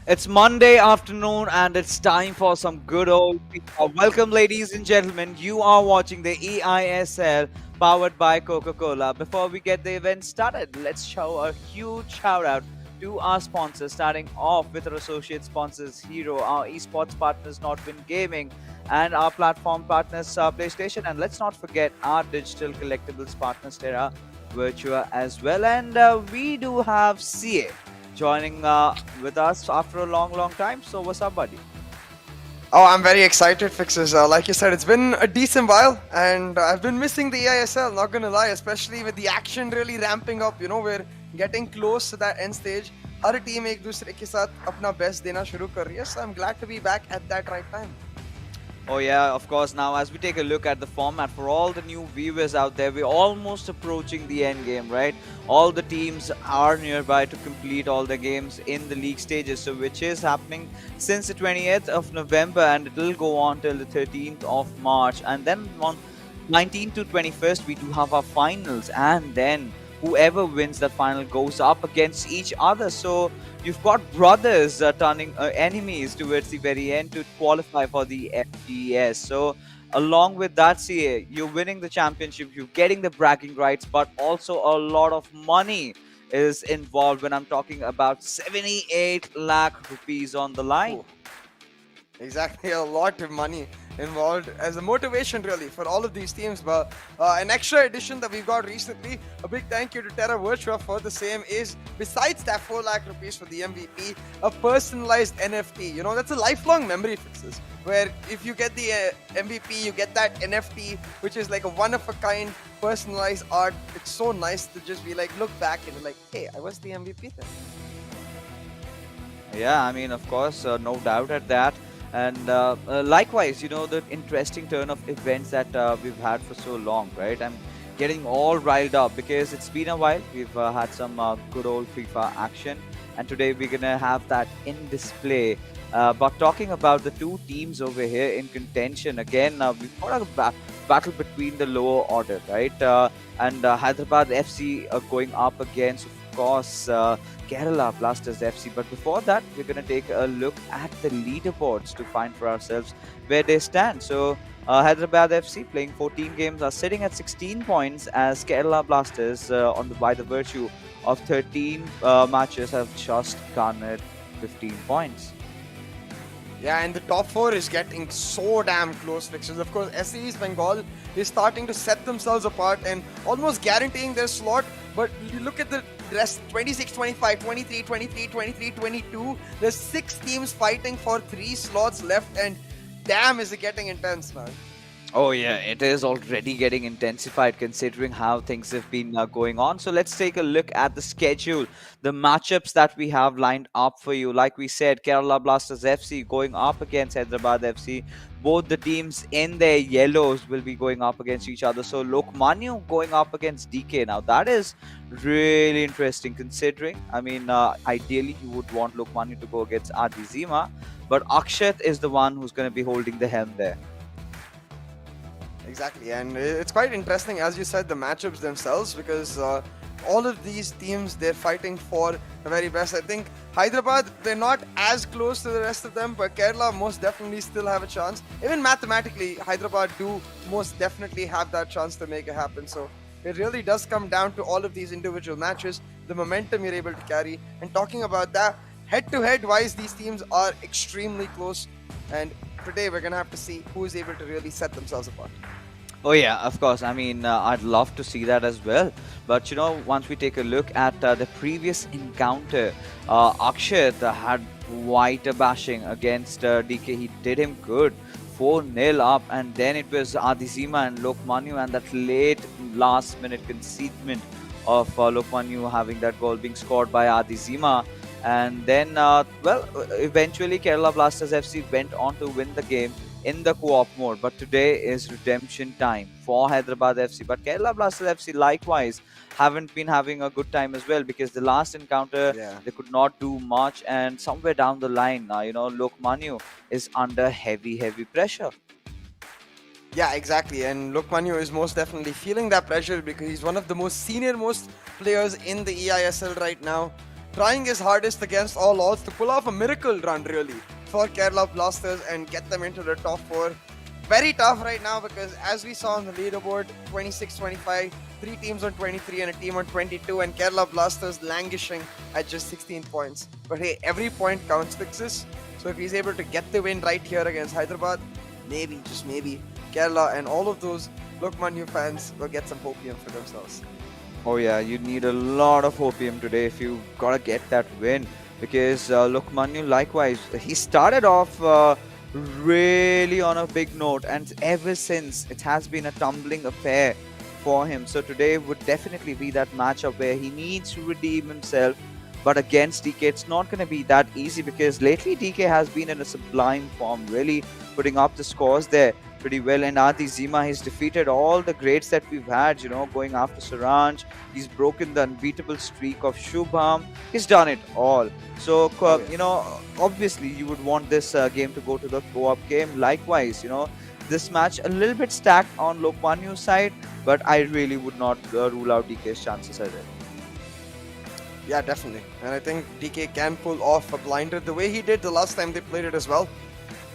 It's Monday afternoon and it's time for some good old FIFA. Welcome, ladies and gentlemen. You are watching the eISL powered by Coca-Cola. Before we get the event started, let's show a huge shout out to our sponsors, starting off with our associate sponsors Hero, our esports partners Nordwind Gaming, and our platform partners PlayStation. And let's not forget our digital collectibles partners Terra Virtua as well. And we do have CA joining with us after a long time. So what's up, buddy? Oh, I'm very excited, Fixes. Like you said, it's been a decent while, and I've been missing the eISL, not gonna lie, especially with the action really ramping up. We're getting close to that end stage. Her team एक दूसरे के साथ अपना best देना शुरू कर रही है, so I'm glad to be back at that right time. Oh yeah, of course. Now, as we take a look at the format for all the new viewers out there, we're almost approaching the end game, right? All the teams are nearby to complete all the games in the league stages, so which is happening since the 20th of November, and it will go on till the 13th of March, and then on 19th to 21st we do have our finals, and then whoever wins that final goes up against each other. So you've got brothers turning enemies towards the very end to qualify for the FGS. So along with that, CA, you're winning the championship, you're getting the bragging rights, but also a lot of money is involved when I'm talking about 78 lakh rupees on the line. Oh, exactly, a lot of money involved as a motivation really for all of these teams. But an extra addition that we've got recently, a big thank you to Terra Virtua for the same, is besides that 4 lakh rupees for the MVP, a personalized NFT. That's a lifelong memory, Fixes, where if you get the MVP, you get that NFT, which is like a one of a kind personalized art. It's so nice to just be like, look back and be like, hey, I was the MVP then. Yeah, I mean, of course, no doubt at that. And likewise, the interesting turn of events that we've had for so long, right? I'm getting all riled up because it's been a while. We've had some good old FIFA action, and today we're gonna have that in display. But talking about the two teams over here in contention again, we've got a battle between the lower order, right? And Hyderabad FC going up against, of course, Kerala Blasters FC. But before that, we're going to take a look at the leaderboards to find for ourselves where they stand. So Hyderabad FC, playing 14 games, are sitting at 16 points, as Kerala Blasters, by the virtue of 13 matches, have just garnered 15 points. Yeah, and the top four is getting so damn close, Fixes. Of course, SC East Bengal is starting to set themselves apart and almost guaranteeing their slot. But you look at the rest, 26, 25, 23, 23, 23, 22. There's 6 teams fighting for 3 slots left, and damn, is it getting intense, man. Oh yeah, it is already getting intensified considering how things have been going on. So let's take a look at the schedule, the matchups that we have lined up for you. Like we said, Kerala Blasters FC going up against Hyderabad FC. Both the teams in their yellows will be going up against each other. So Lokmanya going up against DK. Now that is really interesting considering, I mean, ideally you would want Lokmanya to go against Adi Zima, but Akshat is the one who's going to be holding the helm there. Exactly, and it's quite interesting, as you said, the matchups themselves, because all of these teams, they're fighting for the very best. I think Hyderabad, they're not as close to the rest of them, but Kerala most definitely still have a chance. Even mathematically, Hyderabad do most definitely have that chance to make it happen. So it really does come down to all of these individual matches, the momentum you're able to carry. And talking about that, head-to-head wise, these teams are extremely close. And today we're going to have to see who is able to really set themselves apart. Oh yeah, of course. I mean, I'd love to see that as well. But once we take a look at the previous encounter, Akshat had quite a bashing against DK. He did him good, 4-0 up, and then it was Adizima and Lokmanya, and that late last-minute concedement of Lokmanya having that goal being scored by Adizima. And then, eventually Kerala Blasters FC went on to win the game in the co-op mode. But today is redemption time for Hyderabad FC. But Kerala Blasters FC likewise haven't been having a good time as well, because the last encounter, they could not do much, and somewhere down the line, Lokmanya is under heavy pressure. Yeah, exactly. And Lokmanya is most definitely feeling that pressure because he's one of the most senior most players in the eISL right now. trying his hardest against all odds to pull off a miracle run, really, for Kerala Blasters and get them into the top 4. Very tough right now because, as we saw on the leaderboard, 26-25, 3 teams on 23 and a team on 22, and Kerala Blasters languishing at just 16 points. But hey, every point counts, Fixes. So if he's able to get the win right here against Hyderabad, maybe, just maybe, Kerala and all of those Lokmanya fans will get some hopium for themselves. Oh yeah, you need a lot of opium today if you gotta get that win, because Lokmanya likewise, he started off really on a big note, and ever since it has been a tumbling affair for him. So today would definitely be that matchup where he needs to redeem himself. But against DK, it's not going to be that easy, because lately DK has been in a sublime form, really putting up the scores there pretty well. And Adi Zima, he's defeated all the greats that we've had, going after Saranj. He's broken the unbeatable streak of Shubham. He's done it all. So, obviously you would want this game to go to the co-op game. Likewise, this match a little bit stacked on Lokmanya's side, but I really would not rule out DK's chances at it. Yeah, definitely. And I think DK can pull off a blinder the way he did the last time they played it as well.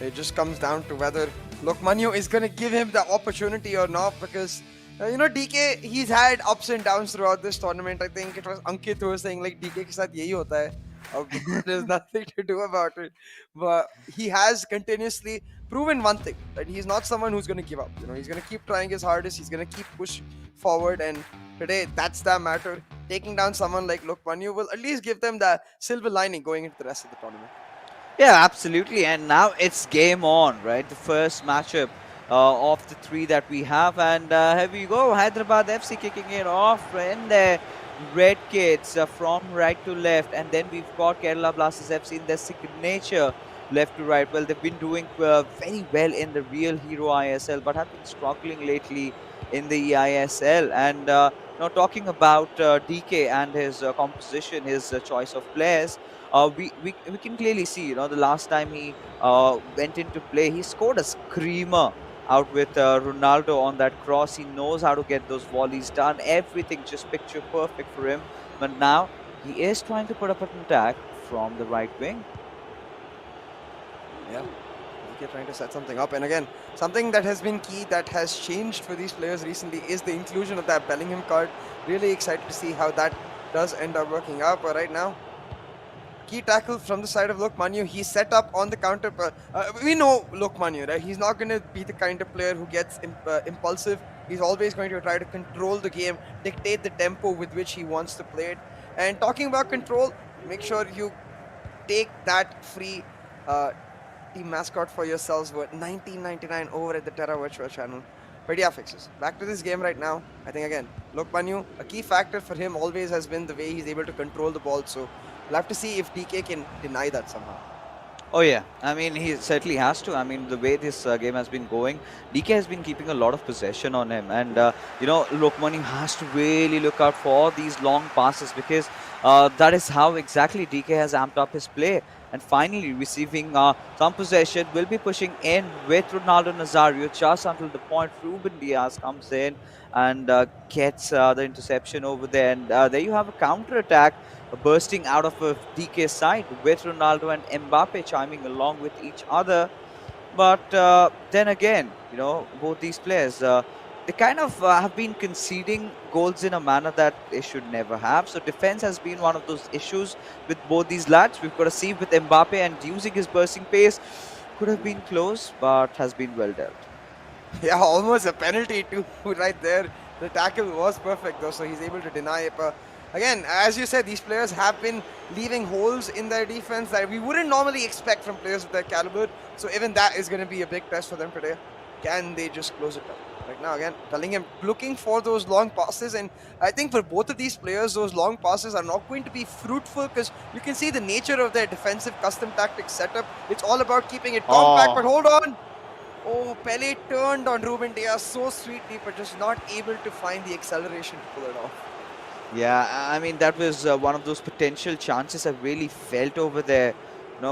It just comes down to whether Lokmanya is going to give him the opportunity or not, because, DK, he's had ups and downs throughout this tournament. I think it was Ankit who was saying, like, DK ke saath yahi hota hai. There's nothing to do about it. But he has continuously proven one thing, that he's not someone who's going to give up. He's going to keep trying his hardest. He's going to keep pushing forward. And today, that's the matter. Taking down someone like Lokmanya will at least give them the silver lining going into the rest of the tournament. Yeah, absolutely. And now it's game on, right? The first matchup of the 3 that we have. And here we go. Hyderabad FC kicking it off in their red kits from right to left. And then we've got Kerala Blasters FC in their signature left to right. Well, they've been doing very well in the real Hero ISL, but have been struggling lately in the eISL. And talking about DK and his composition, his choice of players, we can clearly see, the last time he went into play, he scored a screamer out with Ronaldo on that cross. He knows how to get those volleys done. Everything just picture perfect for him. But now he is trying to put up an attack from the right wing. Yeah, DK trying to set something up. And again, something that has been key, that has changed for these players recently, is the inclusion of that Bellingham card. Really excited to see how that does end up working out. But right now, key tackle from the side of Lokmanya. He's set up on the counter. We know Lokmanya, right? He's not going to be the kind of player who gets impulsive. He's always going to try to control the game, dictate the tempo with which he wants to play it. And talking about control, make sure you take that free team mascot for yourselves worth $19.99 over at the Terra Virtual channel. But yeah, Fixes. Back to this game right now. I think again, Lokmanya, a key factor for him always has been the way he's able to control the ball. So we'll have to see if DK can deny that somehow. Oh yeah, I mean, he certainly has to. I mean, the way this game has been going, DK has been keeping a lot of possession on him. And, Lokmanya has to really look out for these long passes, because that is how exactly DK has amped up his play. And finally receiving some possession, will be pushing in with Ronaldo Nazario just until the point Ruben Diaz comes in and gets the interception over there. And there you have a counter-attack bursting out of a DK side with Ronaldo and Mbappe chiming along with each other. But then again, both these players, they kind of have been conceding goals in a manner that they should never have. So defense has been one of those issues with both these lads. We've got to see with Mbappe, and using his bursting pace, could have been close, but has been well dealt. Yeah, almost a penalty too right there. The tackle was perfect though, so he's able to deny it. But again, as you said, these players have been leaving holes in their defense that we wouldn't normally expect from players of their caliber. So even that is going to be a big test for them today. Can they just close it up? Right now, again, Bellingham looking for those long passes, and I think for both of these players, those long passes are not going to be fruitful, because you can see the nature of their defensive custom tactics setup. It's all about keeping it compact, but hold on. Oh, Pele turned on Ruben Diaz so sweetly, but just not able to find the acceleration to pull it off. Yeah, I mean, that was one of those potential chances I really felt over there.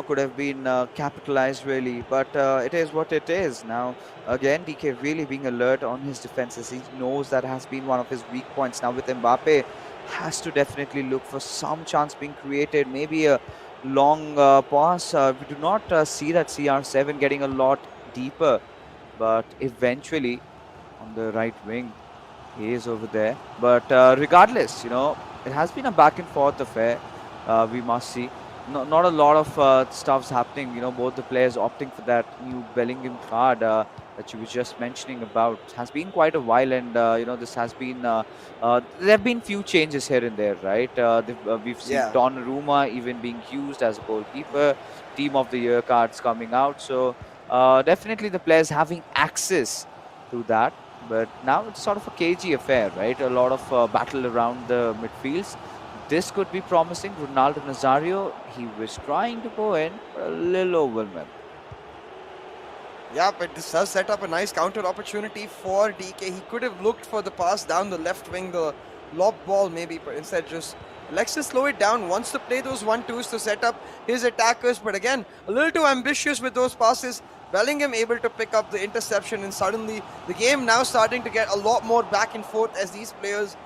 Could have been capitalized really, but it is what it is. Now, again, DK really being alert on his defenses. He knows that has been one of his weak points. Now with Mbappe has to definitely look for some chance being created, maybe a long pass. We do not see that CR7 getting a lot deeper, but eventually on the right wing, he is over there. But regardless, it has been a back and forth affair. We must see. Not a lot of stuff's happening. Both the players opting for that new Bellingham card that you were just mentioning about. It has been quite a while, and this has been. There have been few changes here and there, right? We've seen Yeah. Donnarumma even being used as a goalkeeper. Team of the Year cards coming out. So definitely the players having access to that. But now it's sort of a cagey affair, right? A lot of battle around the midfields. This could be promising. Ronaldo Nazario, he was trying to go in, but a little overwhelmed. Yeah, but this does set up a nice counter opportunity for DK. He could have looked for the pass down the left wing, the lob ball maybe, but instead just likes to slow it down, wants to play those 1-2s to set up his attackers, but again, a little too ambitious with those passes. Bellingham able to pick up the interception, and suddenly the game now starting to get a lot more back and forth as these players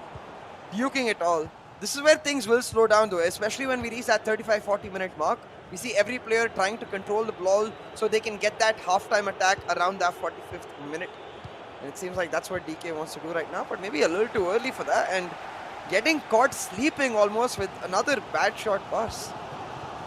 duking it all. This is where things will slow down though, especially when we reach that 35-40 minute mark. We see every player trying to control the ball so they can get that halftime attack around that 45th minute. And it seems like that's what DK wants to do right now, but maybe a little too early for that, and getting caught sleeping almost with another bad shot pass.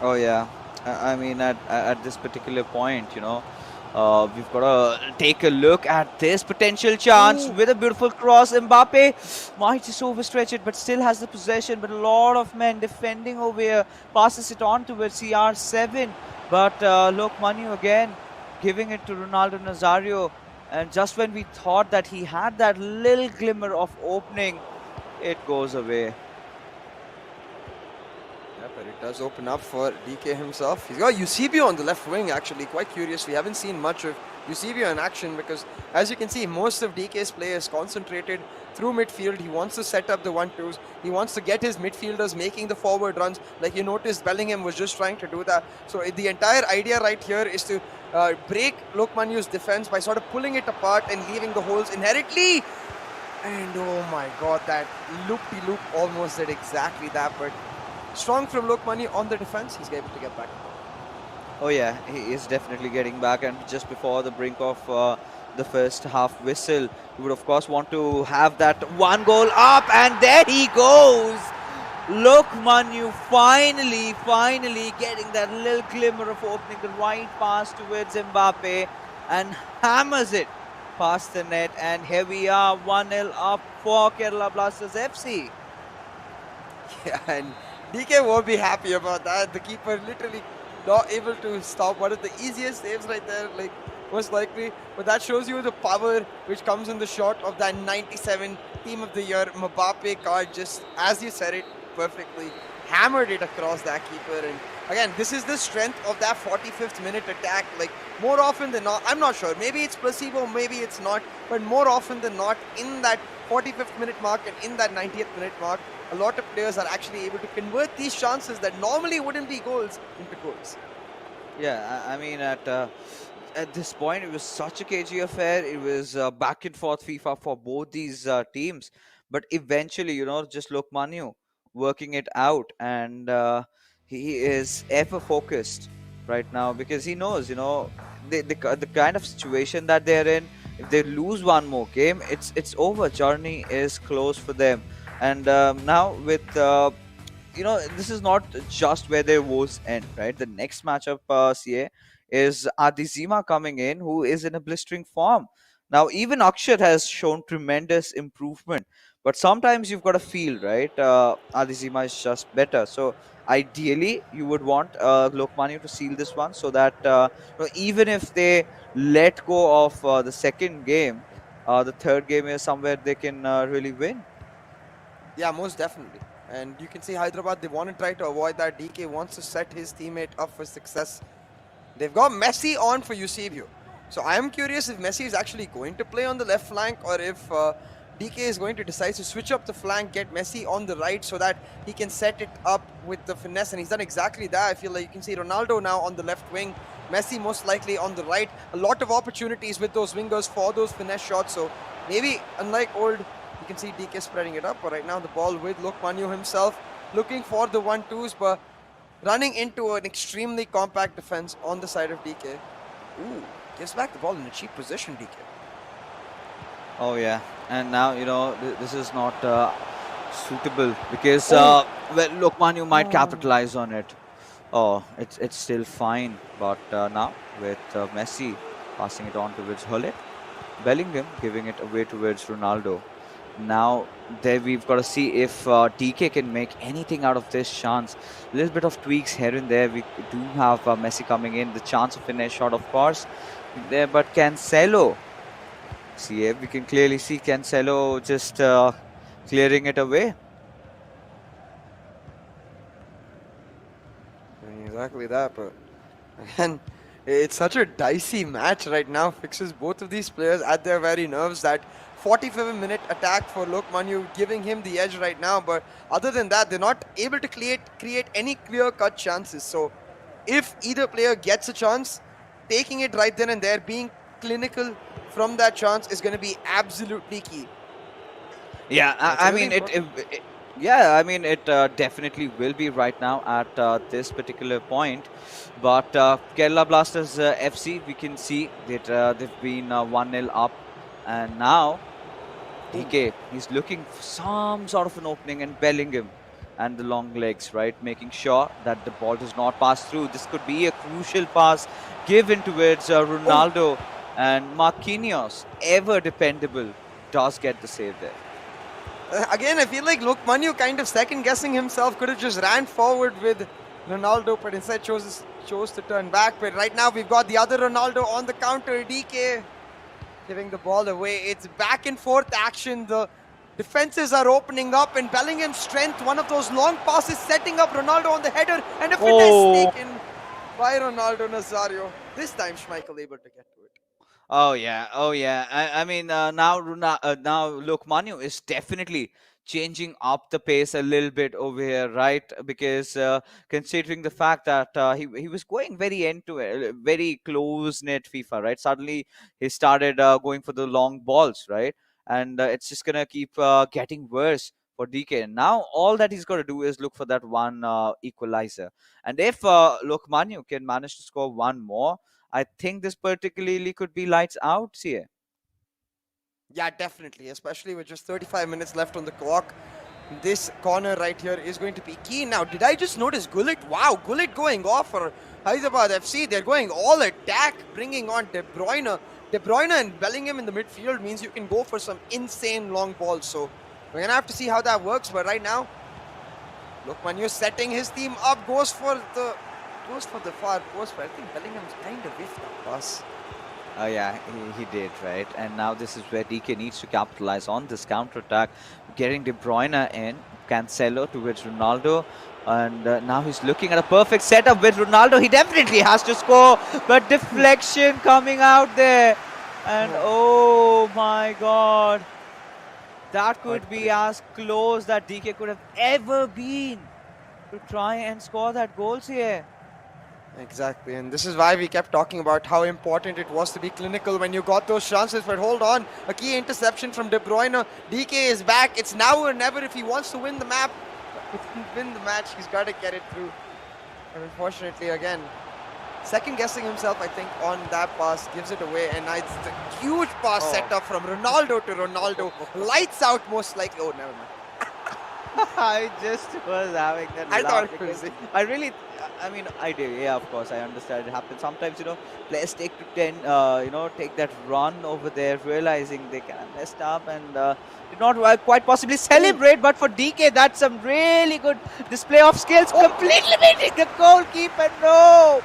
Oh yeah, I mean at this particular point, we've got to take a look at this potential chance. Ooh. With a beautiful cross. Mbappe might just overstretch it, but still has the possession. But a lot of men defending over here. Passes it on towards CR7. But look, Manu again giving it to Ronaldo Nazario. And just when we thought that he had that little glimmer of opening, it goes away. Yeah, but it does open up for DK himself. He's got Eusebio on the left wing, actually. Quite curious. We haven't seen much of Eusebio in action because, as you can see, most of DK's play is concentrated through midfield. He wants to set up the 1-2s. He wants to get his midfielders making the forward runs. Like you noticed, Bellingham was just trying to do that. So the entire idea right here is to break Lokmanu's defense by sort of pulling it apart and leaving the holes inherently. And oh my god, that loop-de-loop almost did exactly that, but strong from Lokmani on the defense. He's able to get back. Oh yeah, he is definitely getting back, and just before the brink of the first half whistle, you would of course want to have that one goal up, and there he goes. Look, Manu, finally getting that little glimmer of opening the right pass towards Mbappe and hammers it past the net, and here we are, 1-0 up for Kerala Blasters FC. Yeah, and DK won't be happy about that. The keeper literally not able to stop one of the easiest saves right there, like most likely. But that shows you the power which comes in the shot of that 97 Team of the Year Mbappe card. Just as you said it perfectly, hammered it across that keeper. And again, this is the strength of that 45th minute attack. Like more often than not, I'm not sure, maybe it's placebo, maybe it's not, but more often than not, in that 45th minute mark and in that 90th minute mark, a lot of players are actually able to convert these chances that normally wouldn't be goals into goals. Yeah, I mean, at this point, it was such a cagey affair. It was back and forth FIFA for both these teams. But eventually, just look Manu working it out. And he is ever focused right now because he knows, the kind of situation that they're in. If they lose one more game, it's over. Journey is closed for them. And now with this is not just where their woes end, right? The next matchup, CA, is Adizima coming in, who is in a blistering form. Now, even Akshat has shown tremendous improvement, but sometimes you've got to feel, right? Adizima is just better. So, ideally, you would want Lokmani to seal this one so that even if they let go of the second game, the third game is somewhere they can really win. Yeah, most definitely. And you can see Hyderabad, they want to try to avoid that. DK wants to set his teammate up for success. They've got Messi on for Eusebio. So I am curious if Messi is actually going to play on the left flank or if DK is going to decide to switch up the flank, get Messi on the right so that he can set it up with the finesse. And he's done exactly that. I feel like you can see Ronaldo now on the left wing Messi most likely on the right. A lot of opportunities with those wingers for those finesse shots. So maybe unlike old, you can see DK spreading it up. But right now the ball with Lokmanyu himself looking for the 1-2s, but running into an extremely compact defense on the side of DK. Ooh, gives back the ball in a cheap position, DK. Oh yeah, and now this is not suitable because well, Lokman might capitalize on it. Oh, it's still fine, but now with Messi passing it on towards Hullet, Bellingham giving it away towards Ronaldo. Now there we've got to see if DK can make anything out of this chance. A little bit of tweaks here and there. We do have Messi coming in. The chance of finish shot, of course, there. But Cancelo, see, we can clearly see Cancelo just clearing it away. Exactly that, but again, it's such a dicey match right now. Fixes both of these players at their very nerves. That 45-minute attack for Lokmanyu giving him the edge right now, but other than that, they're not able to create any clear-cut chances. So if either player gets a chance, taking it right then and there, being clinical from that chance is going to be absolutely key. Yeah, I mean it definitely will be right now at this particular point. But Kerala Blasters FC, we can see that they've been 1-0 up, and now DK, he's looking for some sort of an opening, and Bellingham and the long legs, right, making sure that the ball does not pass through. This could be a crucial pass given towards Ronaldo, and Marquinhos, ever dependable, does get the save there. Again, I feel like Lokmanyu kind of second-guessing himself. Could have just ran forward with Ronaldo, but instead chose to turn back. But right now, we've got the other Ronaldo on the counter. DK giving the ball away. It's back and forth action. The defenses are opening up, and Bellingham's strength, one of those long passes, setting up Ronaldo on the header, and a finesse taken by Ronaldo Nazario. This time, Schmeichel able to get to it. Oh yeah. I mean, now Lokmanyu is definitely changing up the pace a little bit over here, right? Because considering the fact that he was going very very close knit FIFA, right? Suddenly he started going for the long balls, right? And it's just gonna keep getting worse for DK. Now all that he's got to do is look for that one equalizer, and if Lokmanyu can manage to score one more, I think this particularly could be lights out, CA. Yeah, definitely, especially with just 35 minutes left on the clock. This corner right here is going to be key. Now, did I just notice Gullit? Wow, Gullit going off for Hyderabad FC. They're going all attack, bringing on De Bruyne. De Bruyne and Bellingham in the midfield means you can go for some insane long balls. So we're going to have to see how that works. But right now, Lokmanyu setting his team up, goes for the far post, but I think Bellingham's kind of whiffed that pass. Oh yeah, he did, right? And now this is where DK needs to capitalize on this counter-attack, getting De Bruyne in, Cancelo towards Ronaldo, and now he's looking at a perfect setup with Ronaldo. He definitely has to score, but deflection coming out there, and oh my God, that could be as close that DK could have ever been to try and score that goal here. Exactly, and this is why we kept talking about how important it was to be clinical when you got those chances. But hold on, a key interception from De Bruyne. DK is back. It's now or never if he wants to win the map. Win the match, he's got to get it through. And unfortunately, again, second-guessing himself, I think, on that pass, gives it away. And it's the huge pass set up from Ronaldo to Ronaldo. Lights out most likely. Oh, never mind. I just was having that. I thought it was. I mean, I do. Yeah, of course, I understand it happens. Sometimes, players take to 10, take that run over there, realizing they kind of messed up and did not quite possibly celebrate. But for DK, that's some really good display of skills. Completely beating the goalkeeper. No!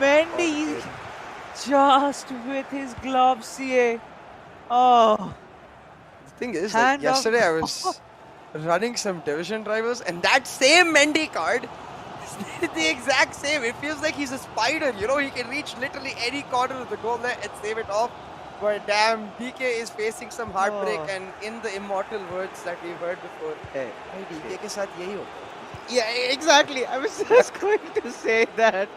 Mendy just with his gloves, CA. Oh. The thing is, like, yesterday I was running some division drivers, and that same Mendy card is the exact same. It feels like he's a spider, he can reach literally any corner of the goal there and save it off. But damn, DK is facing some heartbreak, and in the immortal words that we've heard before, hey, DK ke saath yahi ho. Yeah, exactly. I was just going to say that.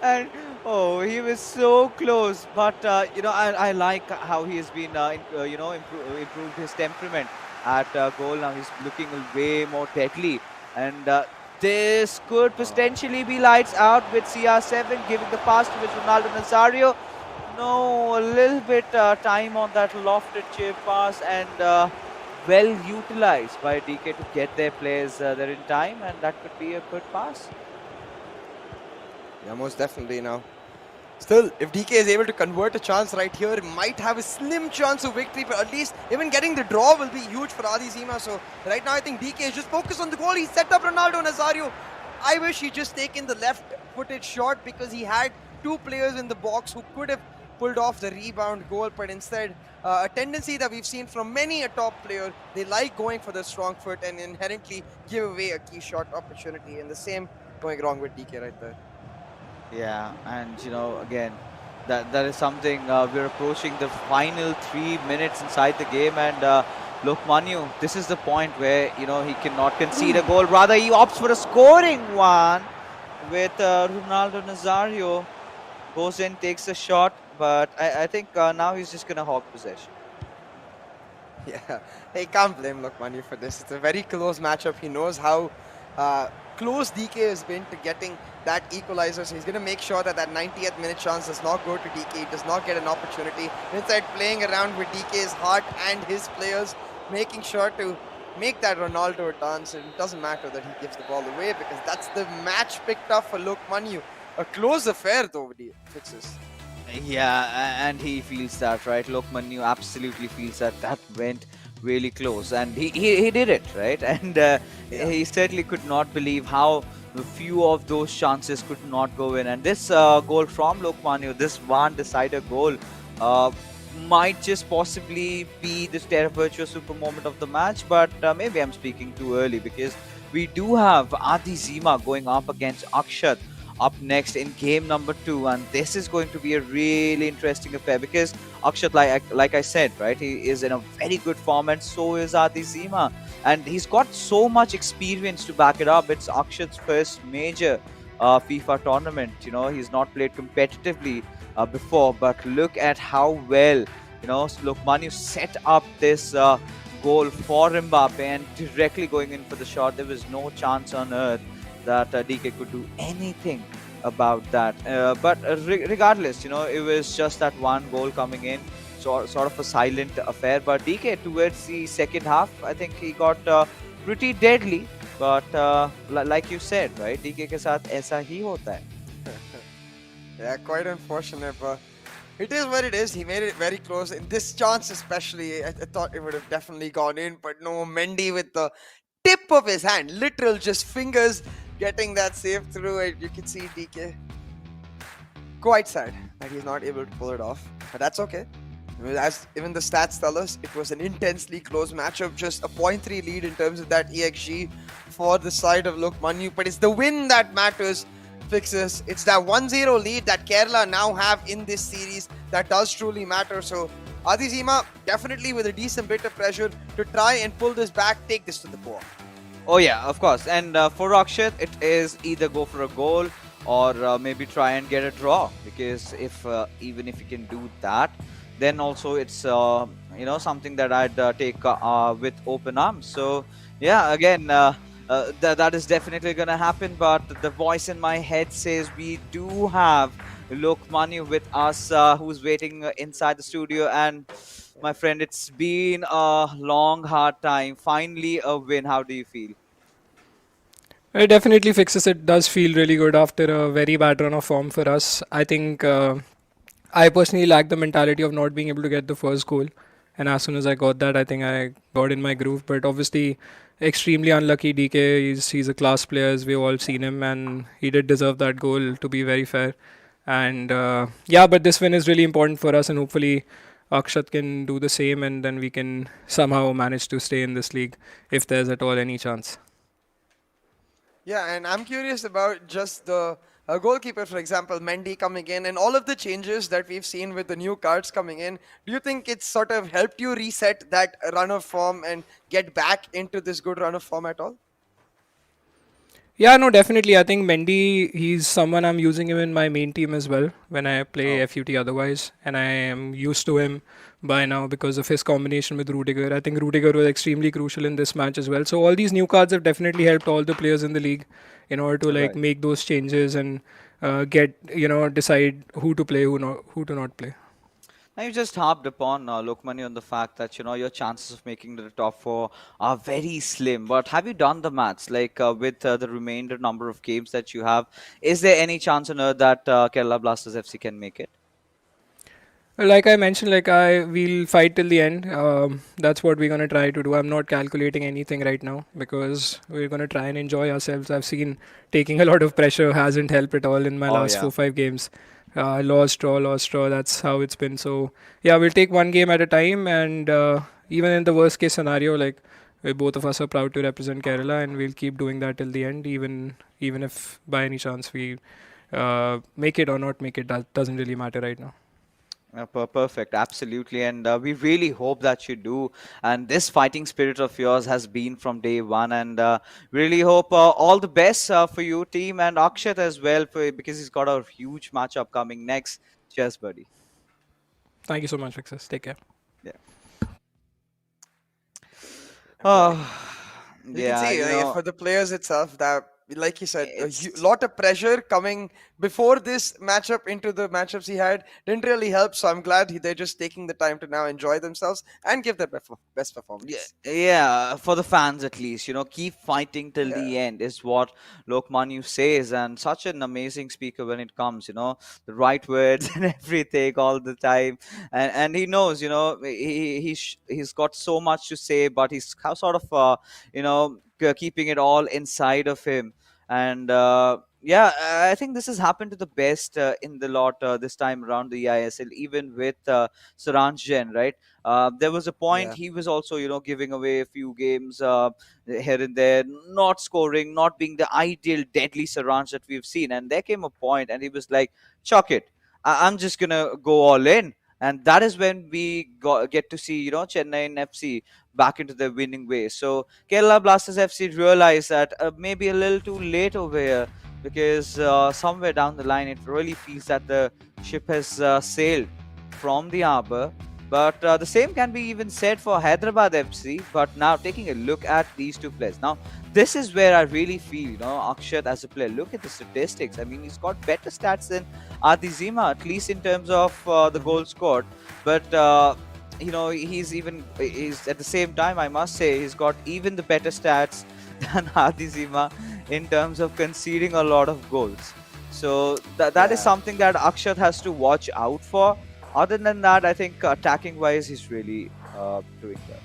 And Oh, he was so close, but I like how he has been, improved his temperament at goal. Now he's looking way more deadly, and this could potentially be lights out with CR7 giving the pass to Ronaldo Nazario. No, a little bit time on that lofted chip pass, and well utilized by DK to get their players there in time, and that could be a good pass. Yeah, most definitely now. Still, if DK is able to convert a chance right here, it might have a slim chance of victory, but at least even getting the draw will be huge for Adi Zima. So right now I think DK is just focused on the goal. He set up Ronaldo Nazario. I wish he just taken the left-footed shot because he had two players in the box who could have pulled off the rebound goal, but instead a tendency that we've seen from many a top player, they like going for the strong foot and inherently give away a key shot opportunity, and the same going wrong with DK right there. Yeah, and again, that is something we're approaching the final 3 minutes inside the game, and look, Manu, this is the point where he cannot concede a goal. Rather, he opts for a scoring one with Ronaldo Nazario. Goes in, takes a shot, but I think now he's just gonna hog possession. Yeah, he can't blame Lokmani for this. It's a very close matchup. He knows how close DK has been to getting that equalizer, so he's going to make sure that that 90th minute chance does not go to DK. He does not get an opportunity. Instead, playing around with DK's heart and his players, making sure to make that Ronaldo dance. And it doesn't matter that he gives the ball away because that's the match picked up for Lokmani. A close affair though, Fixes. Yeah, and he feels that, right? Lokman absolutely feels that went really close, and he did it, right? And he certainly could not believe how few of those chances could not go in. And this goal from Lokman, this one decider goal, might just possibly be the Terra Virtua super moment of the match, but maybe I'm speaking too early because we do have Adi Zima going up against Akshat up next in game number 2, and this is going to be a really interesting affair because Akshat, like I said, right, he is in a very good form, and so is Adi Zima, and he's got so much experience to back it up. It's Akshat's first major FIFA tournament. He's not played competitively before, but look at how well Lokmanu set up this goal for Mbappe, and directly going in for the shot. There was no chance on earth that DK could do anything about that. But regardless, it was just that one goal coming in, sort of a silent affair. But DK towards the second half, I think he got pretty deadly. But like you said, right, DK के साथ ऐसा ही होता है. Yeah, quite unfortunate, but it is what it is. He made it very close. In this chance especially, I thought it would have definitely gone in, but no, Mendy with the tip of his hand, literal just fingers getting that save through it. You can see DK quite sad that he's not able to pull it off, but that's okay. As even the stats tell us, it was an intensely close matchup, just a 0.3 lead in terms of that EXG for the side of Lokmanu, but it's the win that matters. Fixes. It's that 1-0 lead that Kerala now have in this series that does truly matter. So Adi Zima definitely with a decent bit of pressure to try and pull this back, take this to the core. Oh yeah, of course. And for Akshat, it is either go for a goal or maybe try and get a draw, because if even if you can do that, then also it's something that I'd take with open arms. So yeah, again, that is definitely going to happen, but the voice in my head says we do have Lokmanu with us, who's waiting inside the studio. And my friend, it's been a long, hard time. Finally, a win. How do you feel? It definitely fixes. It does feel really good after a very bad run of form for us. I think I personally lack the mentality of not being able to get the first goal. And as soon as I got that, I think I got in my groove. But obviously, extremely unlucky. DK, he's a class player, as we've all seen him, and he did deserve that goal, to be very fair. And yeah, but this win is really important for us, and hopefully Akshat can do the same, and then we can somehow manage to stay in this league if there's at all any chance. Yeah, and I'm curious about just the goalkeeper, for example, Mendy coming in, and all of the changes that we've seen with the new cards coming in. Do you think it's sort of helped you reset that run of form and get back into this good run of form at all? Yeah, no, definitely. I think Mendy, he's someone I'm using him in my main team as well when I play Oh, FUT otherwise. And I am used to him by now because of his combination with Rudiger. I think Rudiger was extremely crucial in this match as well. So all these new cards have definitely helped all the players in the league in order to like right. make those changes and get, decide who to play, who to not play. Now you just harped upon Lokmani on the fact that your chances of making the top four are very slim. But have you done the maths? Like with the remainder number of games that you have, is there any chance on earth that Kerala Blasters FC can make it? Like I mentioned, like I we'll fight till the end. That's what we're gonna try to do. I'm not calculating anything right now because we're gonna try and enjoy ourselves. I've seen taking a lot of pressure hasn't helped at all in my Oh last yeah. 4 5 games. Lost draw, lost draw. That's how it's been. So yeah, we'll take one game at a time. And even in the worst case scenario, like we both of us are proud to represent Kerala, and we'll keep doing that till the end. Even if by any chance we make it or not make it, that doesn't really matter right now. Perfect, absolutely, and we really hope that you do. And this fighting spirit of yours has been from day one, and really hope all the best for you, team, and Akshat as well, because he's got a huge matchup coming next. Cheers, buddy. Thank you so much, Success. Take care. Yeah. Right. Oh, You can yeah, see for the players itself that, like you said, a it's lot of pressure coming before this matchup into the matchups he had didn't really help. So I'm glad they're just taking the time to now enjoy themselves and give their best yeah, performance. yeah, for the fans at least, keep fighting till Yeah, the end is what Lokmanu says, and such an amazing speaker when it comes, the right words and everything all the time, and he knows, he's got so much to say, but he's sort of, keeping it all inside of him, and yeah, I think this has happened to the best in the lot this time around the eISL, even with Saranjan, right? There was a point yeah, he was also, giving away a few games here and there, not scoring, not being the ideal deadly Saranj that we've seen. And there came a point, and he was like, "Chuck it! I'm just gonna go all in." And that is when we get to see, Chennai FC back into their winning ways. So Kerala Blasters FC realized that maybe a little too late over here, because somewhere down the line it really feels that the ship has sailed from the harbor. But the same can be even said for Hyderabad FC. But now taking a look at these two players. Now, this is where I really feel, Akshat as a player. Look at the statistics. I mean, he's got better stats than Adizima, at least in terms of the hmm, goals scored. But, he's at the same time, I must say, he's got even the better stats than Adizima in terms of conceding a lot of goals. So that is yeah. something that Akshat has to watch out for. Other than that, I think attacking wise, he's really doing well.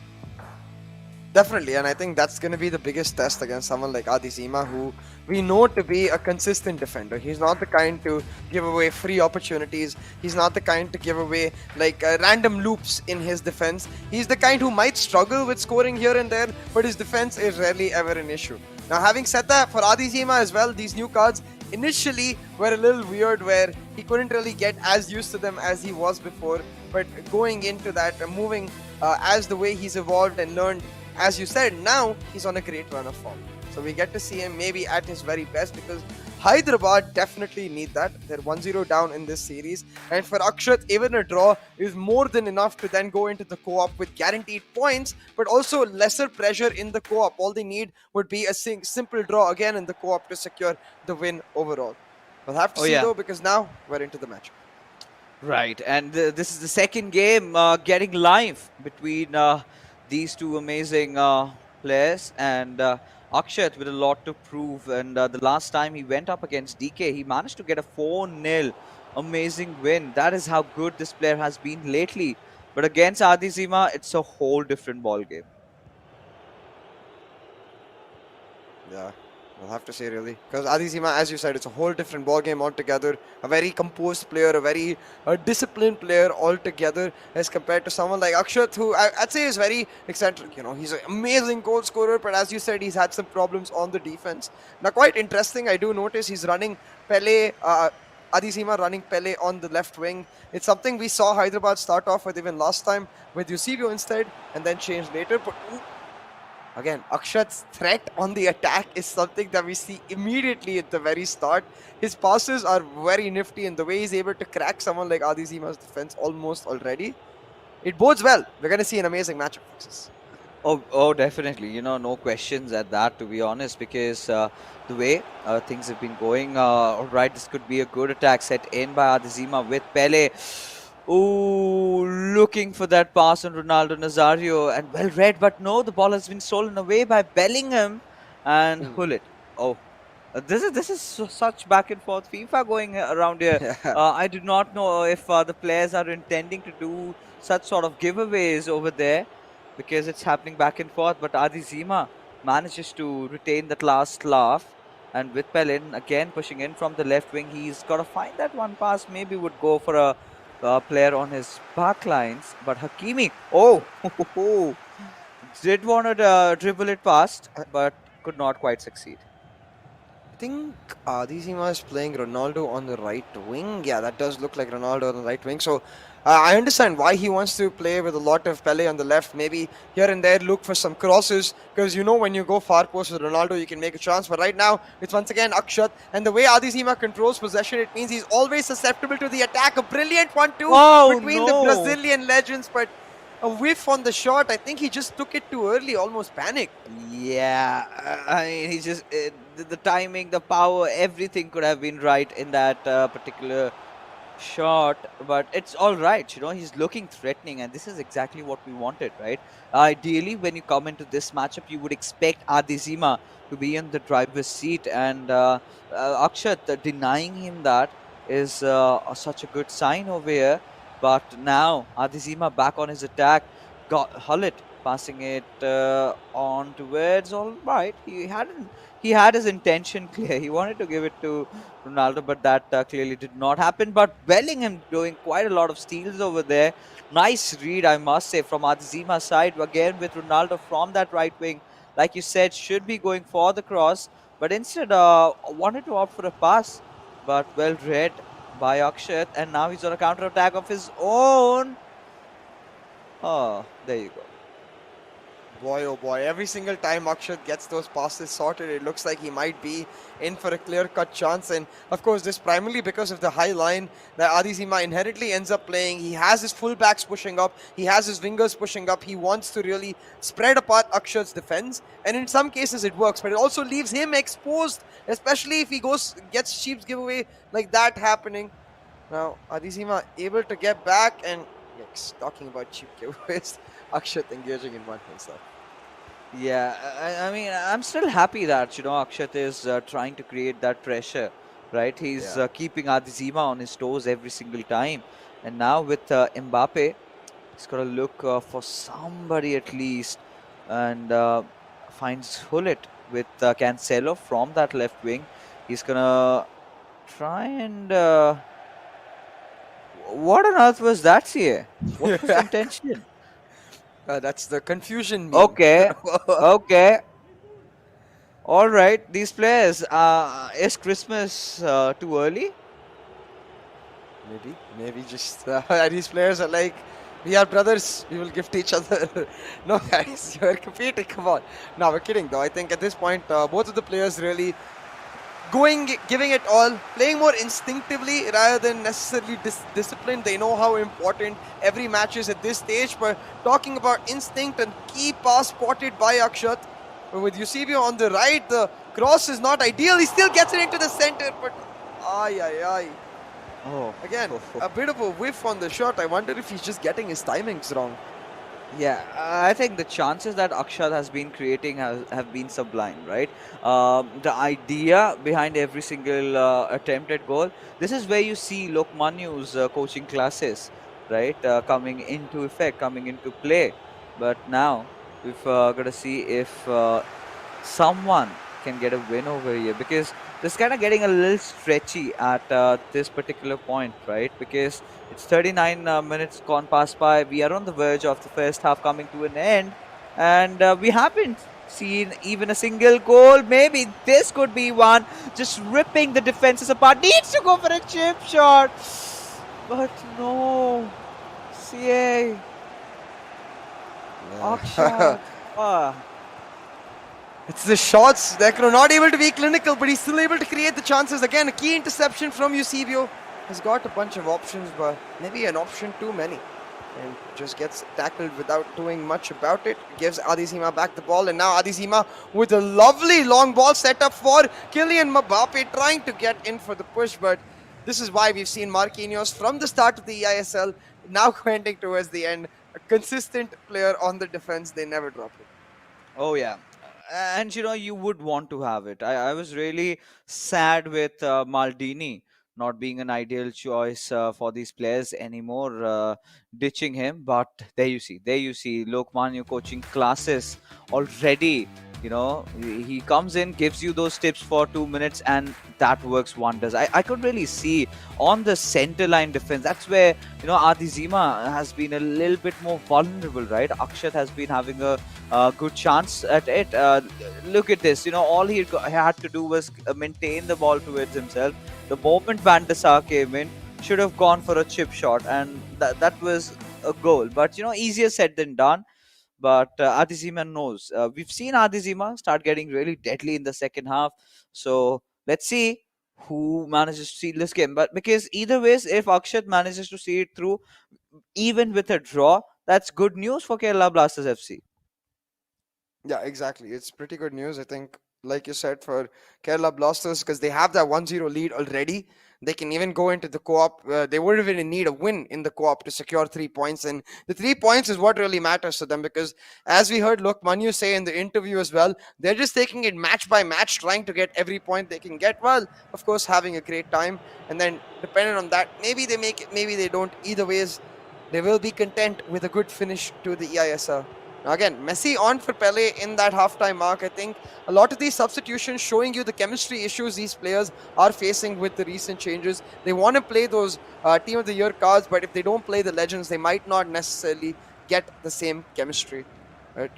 Definitely, and I think that's going to be the biggest test against someone like Adi Zima, who we know to be a consistent defender. He's not the kind to give away free opportunities. He's not the kind to give away like random loops in his defense. He's the kind who might struggle with scoring here and there, but his defense is rarely ever an issue. Now, having said that, for Adi Zima as well, these new cards initially were a little weird, where he couldn't really get as used to them as he was before. But going into that, moving as the way he's evolved and learned, as you said, now he's on a great run of form. So we get to see him maybe at his very best, because Hyderabad definitely need that. They're 1-0 down in this series. And for Akshat, even a draw is more than enough to then go into the co-op with guaranteed points, but also lesser pressure in the co-op. All they need would be a simple draw again in the co-op to secure the win overall. We'll have to Oh see yeah, though, because now we're into the match. right. And this is the second game getting live between these two amazing players, and Akshat with a lot to prove. And the last time he went up against DK, he managed to get a 4-0 amazing win. That is how good this player has been lately. But against Adizima, it's a whole different ball game. Yeah, we'll have to say really, because Adizima, as you said, it's a whole different ball game altogether. A very composed player, a very disciplined player altogether, as compared to someone like Akshat, who I'd say is very eccentric. He's an amazing goal scorer, but as you said, he's had some problems on the defense. Now, quite interesting, I do notice he's running Pele. Adizima running Pele on the left wing. It's something we saw Hyderabad start off with even last time with Eusebio instead, and then change later. But Again, Akshat's threat on the attack is something that we see immediately at the very start. His passes are very nifty, and the way he's able to crack someone like Adi Zima's defense almost already, it bodes well. We're going to see an amazing matchup fixes. Oh, definitely. No questions at that, to be honest, because the way things have been going, all right, this could be a good attack set in by Adizima with Pele. Ooh, looking for that pass on Ronaldo Nazario, and well read, but no, the ball has been stolen away by Bellingham and Ooh. Hullet. Oh, this is such back and forth FIFA going around here. Yeah. I do not know if the players are intending to do such sort of giveaways over there because it's happening back and forth. But Adi Zima manages to retain that last laugh. And with Pelin again pushing in from the left wing, he's got to find that one pass. Maybe would go for a player on his back lines. But Hakimi, did want to dribble it past, but could not quite succeed. I think Adizima is playing Ronaldo on the right wing. Yeah, that does look like Ronaldo on the right wing. So I understand why he wants to play with a lot of Pele on the left. Maybe here and there look for some crosses because when you go far post with Ronaldo, you can make a chance. But right now, it's once again Akshat. And the way Adizima controls possession, it means he's always susceptible to the attack. A brilliant 1-2 Oh, between the no. Brazilian legends. But a whiff on the shot. I think he just took it too early, almost panicked. Yeah, I mean, he just the timing, the power, everything could have been right in that particular shot, but it's all right. He's looking threatening, and this is exactly what we wanted, right? Ideally, when you come into this matchup, you would expect Adizima to be in the driver's seat, and Akshat denying him that is such a good sign over here. But now Adizima back on his attack, got Hullet passing it on towards. All right, he had his intention clear. He wanted to give it to Ronaldo, but that clearly did not happen. But Bellingham doing quite a lot of steals over there. Nice read, I must say, from Adzima's side. Again, with Ronaldo from that right wing, like you said, should be going for the cross, but instead wanted to opt for a pass. But well read by Akshat, and now he's on a counter attack of his own. Oh, there you go. Boy, oh boy, every single time Akshat gets those passes sorted, it looks like he might be in for a clear-cut chance. And of course, this primarily because of the high line that Adizima inherently ends up playing. He has his fullbacks pushing up, he has his wingers pushing up. He wants to really spread apart Akshat's defense, and in some cases it works, but it also leaves him exposed, especially if he gets Sheep's giveaway like that happening. Now, Adizima able to get back, and yikes, talking about cheap giveaways, Akshat engaging in one himself. Yeah, I mean, I'm still happy that, Akshat is trying to create that pressure, right? He's Yeah. keeping Adizima on his toes every single time. And now with Mbappe, he's got to look for somebody at least, and finds Hullet with Cancelo from that left wing. He's going to try and... what on earth was that, CA? What was the intention? That's the confusion meme. Okay, okay. All right, these players, is Christmas too early? Maybe just these players are like, we are brothers, we will gift each other. No, guys, you're competing, come on. No, we're kidding though. I think at this point, both of the players really giving it all, playing more instinctively rather than necessarily disciplined. They know how important every match is at this stage, but talking about instinct and key pass spotted by Akshat. With Eusebio on the right, the cross is not ideal. He still gets it into the center, but ay. Oh, Again, a bit of a whiff on the shot. I wonder if he's just getting his timings wrong. yeah. I think the chances that Akshat has been creating have been sublime, right? The idea behind every single attempted goal. This is where you see Lokmanyu's coaching classes, right, coming into effect, coming into play. But now we've got to see if someone can get a win over here, because this kind of getting a little stretchy at this particular point, right? Because it's 39 minutes gone past by. We are on the verge of the first half coming to an end, and we haven't seen even a single goal. Maybe this could be one. Just ripping the defenses apart. Needs to go for a chip shot, but no. CA. Akshat. It's the shots. They're not able to be clinical, but he's still able to create the chances. Again, a key interception from Eusebio. Has got a bunch of options, but maybe an option too many. And just gets tackled without doing much about it. Gives Adizima back the ball, and now Adizima with a lovely long ball set up for Kylian Mbappe, trying to get in for the push, but this is why we've seen Marquinhos from the start of the eISL, now trending towards the end. A consistent player on the defense, they never drop it. Oh yeah. And you would want to have it. I was really sad with Maldini not being an ideal choice for these players anymore, ditching him. But there you see, Lokmanya coaching classes already. He comes in, gives you those tips for 2 minutes, and that works wonders. I could really see on the center line defense. That's where Adizima has been a little bit more vulnerable, right? Akshat has been having a good chance at it. Look at this. All he had to do was maintain the ball towards himself. The moment Van der Sar came in, should have gone for a chip shot, and that was a goal. But easier said than done. But Adizima knows. We've seen Adizima start getting really deadly in the second half. So let's see who manages to see this game. But because either ways, if Akshat manages to see it through, even with a draw, that's good news for Kerala Blasters FC. Yeah, exactly. It's pretty good news, I think, like you said, for Kerala Blasters, because they have that 1-0 lead already. They can even go into the co-op. They would have been need a win in the co-op to secure 3 points. And the 3 points is what really matters to them, because as we heard Lokmanya say in the interview as well, they're just taking it match by match, trying to get every point they can get, while, of course, having a great time. And then, depending on that, maybe they make it, maybe they don't. Either ways, they will be content with a good finish to the eISL. Now again, Messi on for Pele in that halftime mark. I think a lot of these substitutions showing you the chemistry issues these players are facing with the recent changes. They want to play those Team of the Year cards, but if they don't play the legends, they might not necessarily get the same chemistry. Right?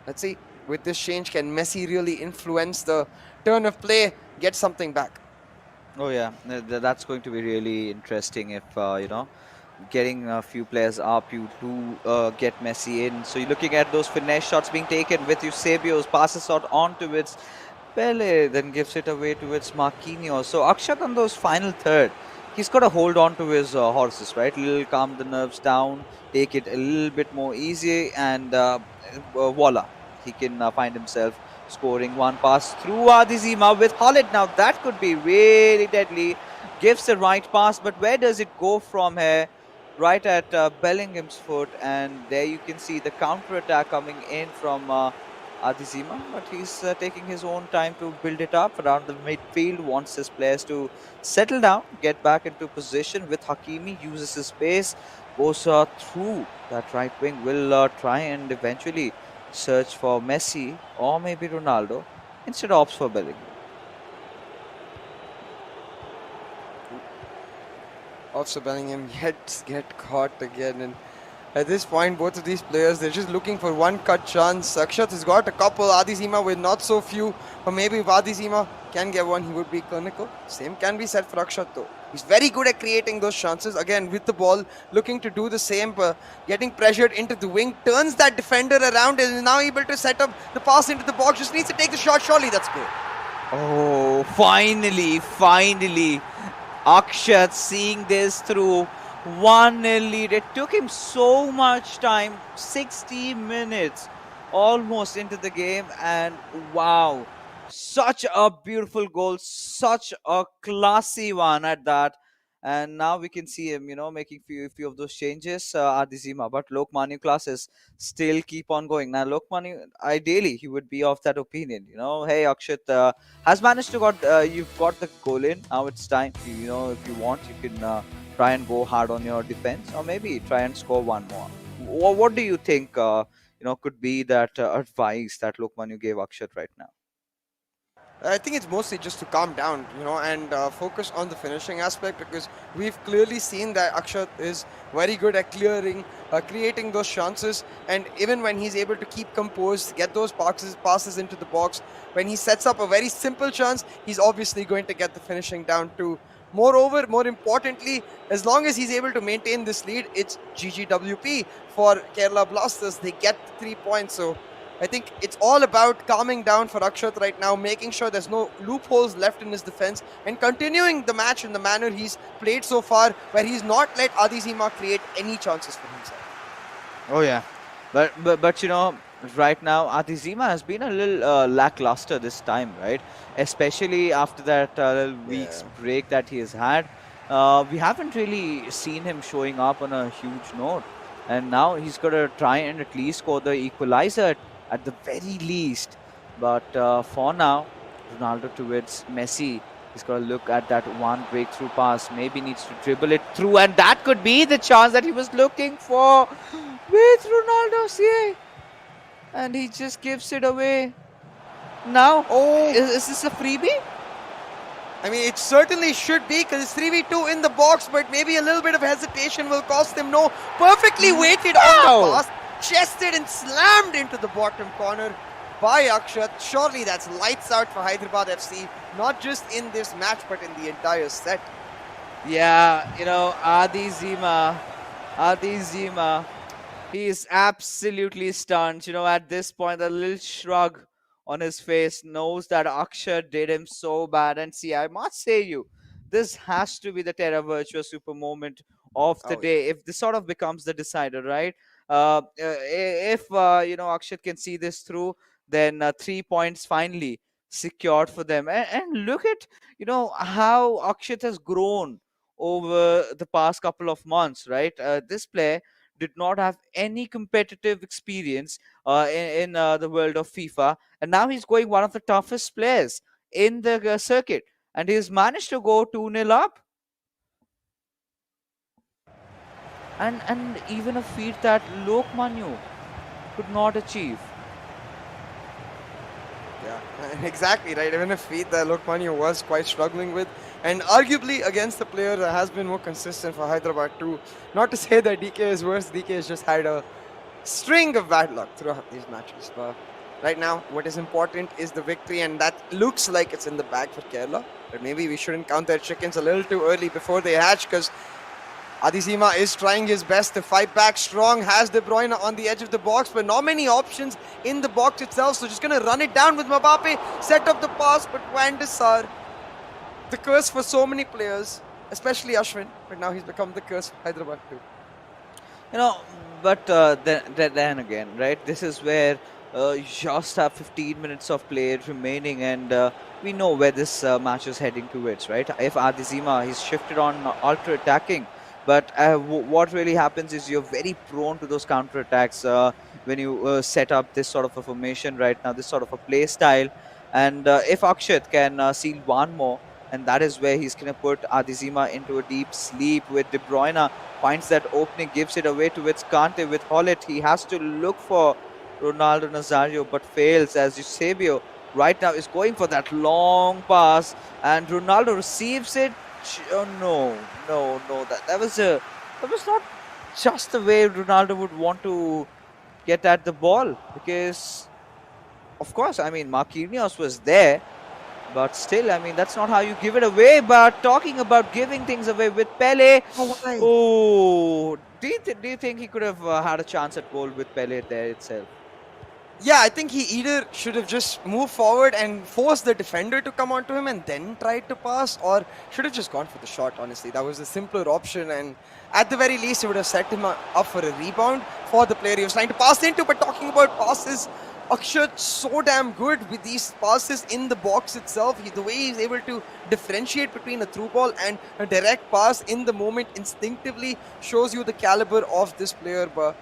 Let's see, with this change, can Messi really influence the turn of play, get something back? Oh yeah, that's going to be really interesting if getting a few players up, you do get Messi in. So you're looking at those finesse shots being taken with Eusebio's passes out on towards Pele, then gives it away towards Marquinhos. So Akshat on those final third, he's got to hold on to his horses, right? Little calm the nerves down, take it a little bit more easy, and voila, he can find himself scoring one pass through Adizima with Khalid. Now that could be really deadly. Gives the right pass, but where does it go from here? Right at Bellingham's foot, and there you can see the counter attack coming in from Adizima, but he's taking his own time to build it up around the midfield, wants his players to settle down, get back into position with Hakimi, uses his space, goes through that right wing, will try and eventually search for Messi or maybe Ronaldo, instead opts for Bellingham. Also, Bellingham yet get caught again, and at this point, both of these players, they're just looking for one cut chance. Akshat has got a couple, Adizima with not so few, but maybe if Adizima can get one, he would be clinical. Same can be said for Akshat though. He's very good at creating those chances. Again, with the ball, looking to do the same, getting pressured into the wing, turns that defender around and is now able to set up the pass into the box. Just needs to take the shot, surely that's good. Oh, finally. Akshat seeing this through. 1-0 lead. It took him so much time, 60 minutes almost into the game, and wow, such a beautiful goal, such a classy one at that. And now we can see him, making few of those changes, Adizima. But Lokmanya classes still keep on going. Now, Lokmanya, ideally, he would be of that opinion. Hey, Akshat has managed to you've got the goal in. Now it's time. If you want, you can try and go hard on your defense, or maybe try and score one more. What do you think? Could be that advice that Lokmanya gave Akshat right now. I think it's mostly just to calm down, and focus on the finishing aspect, because we've clearly seen that Akshat is very good at creating those chances, and even when he's able to keep composed, get those passes into the box, when he sets up a very simple chance, he's obviously going to get the finishing down too. Moreover, more importantly, as long as he's able to maintain this lead, it's GGWP for Kerala Blasters. They get the 3 points, so I think it's all about calming down for Akshat right now, making sure there's no loopholes left in his defense, and continuing the match in the manner he's played so far, where he's not let Adizima create any chances for himself. Oh yeah, but you know, right now Adizima has been a little lackluster this time, right? Especially after that little week's Yeah. break that he has had. We haven't really seen him showing up on a huge note, and now he's got to try and at least score the equalizer at the very least. But for now, Ronaldo towards Messi. He's got to look at that one breakthrough pass. Maybe needs to dribble it through, and that could be the chance that he was looking for with Ronaldo CA. And he just gives it away. Now, Oh, is this a freebie? I mean, it certainly should be because it's 3v2 in the box, but maybe a little bit of hesitation will cost him. No, perfectly weighted on the Wow! pass, chested and slammed into the bottom corner by Akshat. Surely that's lights out for Hyderabad FC, not just in this match, but in the entire set. Yeah, you know, Adi Zima, he is absolutely stunned. You know, at this point, a little shrug on his face knows that Akshat did him so bad. And see, I must say you, this has to be the Terra Virtua Super moment of the Oh, yeah. day if this sort of becomes the decider, right? If you know, Akshat can see this through, then 3 points finally secured for them. And look at, you know, how Akshat has grown over the past couple of months, right? This player did not have any competitive experience in the world of FIFA, and now he's going one of the toughest players in the circuit, and he's managed to go 2-0 up, and even a feat that Lokmanyu could not achieve. Yeah, exactly right. Even if feat that Lokmanya was quite struggling with, and arguably against the player that has been more consistent for Hyderabad too. Not to say that DK is worse, DK has just had a string of bad luck throughout these matches. But right now, what is important is the victory, and that looks like it's in the bag for Kerala. But maybe we shouldn't count their chickens a little too early before they hatch, because Adizima is trying his best to fight back strong, has De Bruyne on the edge of the box, but not many options in the box itself. So just going to run it down with Mbappe, set up the pass, but Van de Sar, the curse for so many players, especially Ashwin, but now he's become the curse for Hyderabad too. You know, but then again, right? This is where you just have 15 minutes of play remaining, and we know where this match is heading towards, right? If Adizima, he's shifted on ultra attacking, but what really happens is you're very prone to those counter attacks when you set up this sort of a formation right now, this sort of a play style. And if Akshat can seal one more, and that is where he's going to put Adizima into a deep sleep with De Bruyne finds that opening, gives it away to its Kante with Hollet. He has to look for Ronaldo Nazario, but fails as Eusebio right now is going for that long pass, and Ronaldo receives it. Oh no, no! That was not just the way Ronaldo would want to get at the ball, because of course, I mean, Marquinhos was there, but still, I mean, that's not how you give it away. But talking about giving things away with Pele, Oh, why? oh, do you think he could have had a chance at goal with Pele there itself? Yeah, I think he either should have just moved forward and forced the defender to come onto him and then tried to pass, or should have just gone for the shot, honestly. That was the simpler option, and at the very least, it would have set him up for a rebound for the player he was trying to pass into. But talking about passes, Akshat so damn good with these passes in the box itself. The way he's able to differentiate between a through ball and a direct pass in the moment instinctively shows you the caliber of this player. But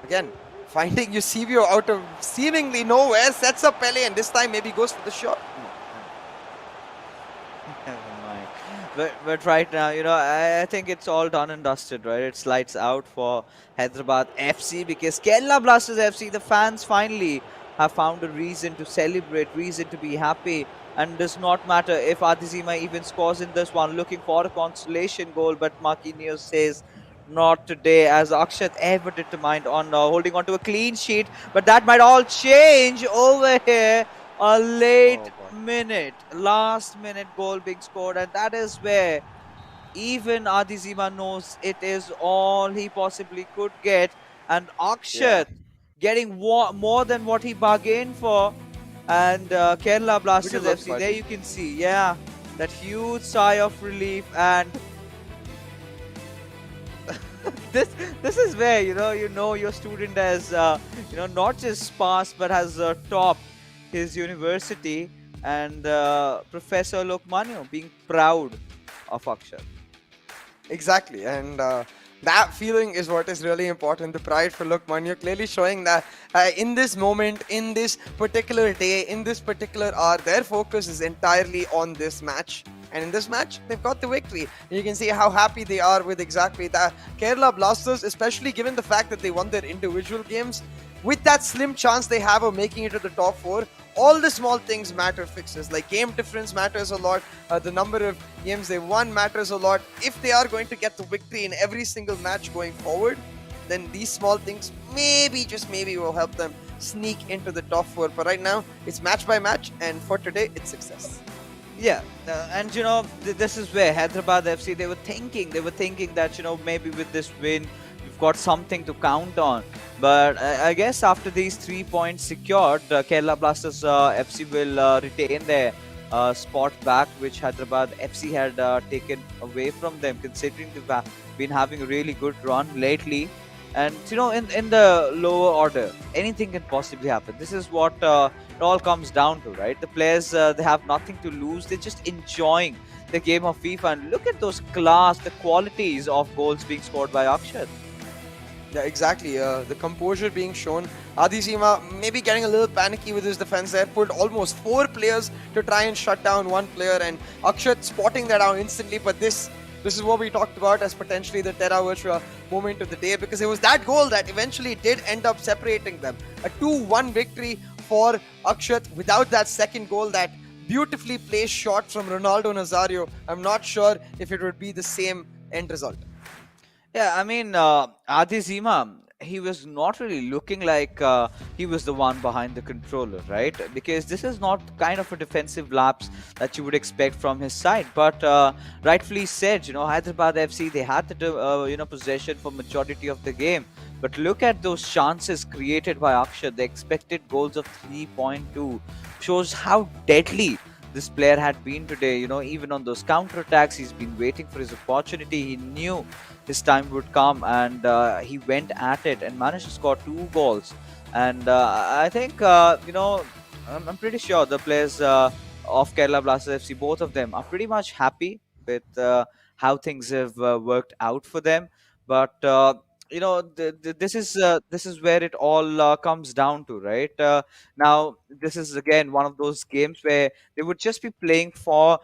again, finding Eusebio out of seemingly nowhere, sets up Pele, and this time maybe goes for the shot. Never mind. But right now, you know, I think it's all done and dusted, right? It's lights out for Hyderabad FC, because Kerala Blasters FC, the fans finally have found a reason to celebrate, reason to be happy. And does not matter if Adizima even scores in this one, looking for a consolation goal. But Marquinhos says, not today, as Akshat ever determined on holding on to a clean sheet. But that might all change over here. A late last minute goal being scored, and that is where even Adizima knows it is all he possibly could get. And Yeah. Akshat getting more than what he bargained for. And Kerala Blasters look, FC, there you can see, yeah, that huge sigh of relief. And this is where your student has not just passed but has topped his university. And Professor Lokmanya being proud of Akshat. Exactly, and that feeling is what is really important. The pride for Lokmanya clearly showing that in this moment, in this particular day, in this particular hour, their focus is entirely on this match. And in this match, they've got the victory. You can see how happy they are with exactly that. Kerala Blasters, especially given the fact that they won their individual games, with that slim chance they have of making it to the top 4, all the small things matter fixes. Like game difference matters a lot, the number of games they won matters a lot. If they are going to get the victory in every single match going forward, then these small things maybe, just maybe, will help them sneak into the top 4. But right now, it's match by match, and for today, it's success. Yeah, and this is where Hyderabad FC, they were thinking that maybe with this win we've got something to count on. But I guess after these 3 points secured, Kerala Blasters FC will retain their spot back, which Hyderabad FC had taken away from them, considering they've been having a really good run lately. And in the lower order, anything can possibly happen. This is what it all comes down to, right? The players, they have nothing to lose. They're just enjoying the game of FIFA. And look at those class, the qualities of goals being scored by Akshat. Yeah, exactly. The composure being shown. Adizima maybe getting a little panicky with his defense there. Pulled almost 4 players to try and shut down one player. And Akshat spotting that out instantly. But this is what we talked about as potentially the Terra Virtua moment of the day, because it was that goal that eventually did end up separating them. A 2-1 victory for Akshat without that second goal, that beautifully placed shot from Ronaldo Nazario. I'm not sure if it would be the same end result. Yeah, I mean, Adi Zima, he was not really looking like he was the one behind the controller, right? Because this is not kind of a defensive lapse that you would expect from his side. But rightfully said, Hyderabad FC, they had the possession for majority of the game. But look at those chances created by Akshat. The expected goals of 3.2 shows how deadly this player had been today. Even on those counter-attacks, he's been waiting for his opportunity. He knew his time would come, and he went at it and managed to score 2 goals. And I think, I'm pretty sure the players of Kerala Blasters FC, both of them, are pretty much happy with how things have worked out for them. But this is where it all comes down to, right? Now, this is again one of those games where they would just be playing for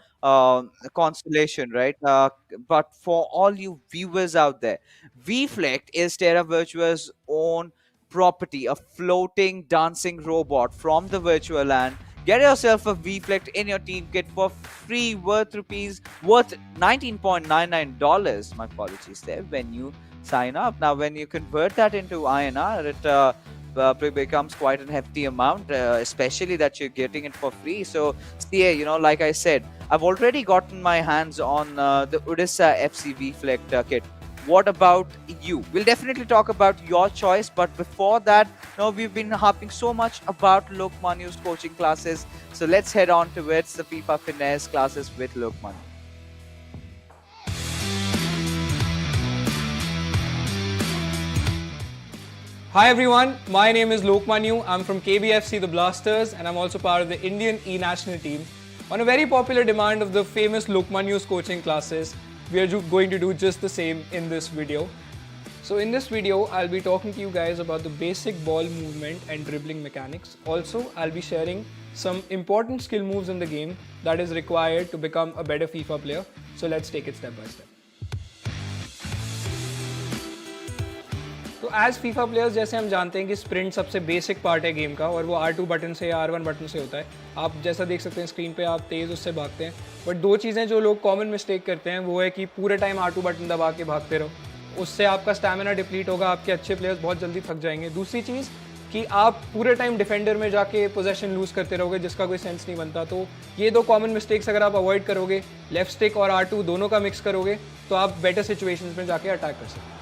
consolation, right? But for all you viewers out there, VFlect is Terra Virtua's own property, a floating dancing robot from the virtual land. Get yourself a VFlect in your team kit for free, worth $19.99. My apologies there, when you sign up. Now, when you convert that into INR, it becomes quite a hefty amount, especially that you're getting it for free. So, CA, like I said, I've already gotten my hands on the Odisha FC VFlect kit. What about you? We'll definitely talk about your choice, but before that, we've been harping so much about Lokmanyu's coaching classes. So let's head on towards the FIFA Finesse classes with Lokmanyu. Hi everyone, my name is Lokmanyu. I'm from KBFC the Blasters, and I'm also part of the Indian E-National team. On a very popular demand of the famous Lokmanyu's coaching classes, we are going to do just the same in this video. So in this video, I'll be talking to you guys about the basic ball movement and dribbling mechanics. Also, I'll be sharing some important skill moves in the game that is required to become a better FIFA player. So let's take it step by step. तो as FIFA players जैसे हम जानते हैं कि sprint सबसे basic part है game का, और वो R2 बटन से या R1 बटन से होता है. आप जैसा देख सकते हैं स्क्रीन पे, आप तेज़ उससे भागते हैं. बट 2 चीज़ें जो लोग कॉमन मिस्टेक करते हैं वो है कि पूरे टाइम R2 बटन दबा के भागते रहो. उससे आपका स्टैमिना डिप्लीट होगा, आपके अच्छे प्लेयर्स बहुत जल्दी थक जाएंगे. दूसरी चीज़ कि आप पूरे टाइम डिफेंडर में जाके पोजेशन लूज़ करते रहोगे, जिसका कोई सेंस नहीं बनता. तो ये 2 कॉमन मिस्टेक्स अगर आप अवॉइड करोगे, लेफ्ट स्टिक और R2 दोनों का मिक्स करोगे, तो आप बेटर सिचुएशंस में जाके अटैक कर सकते हैं.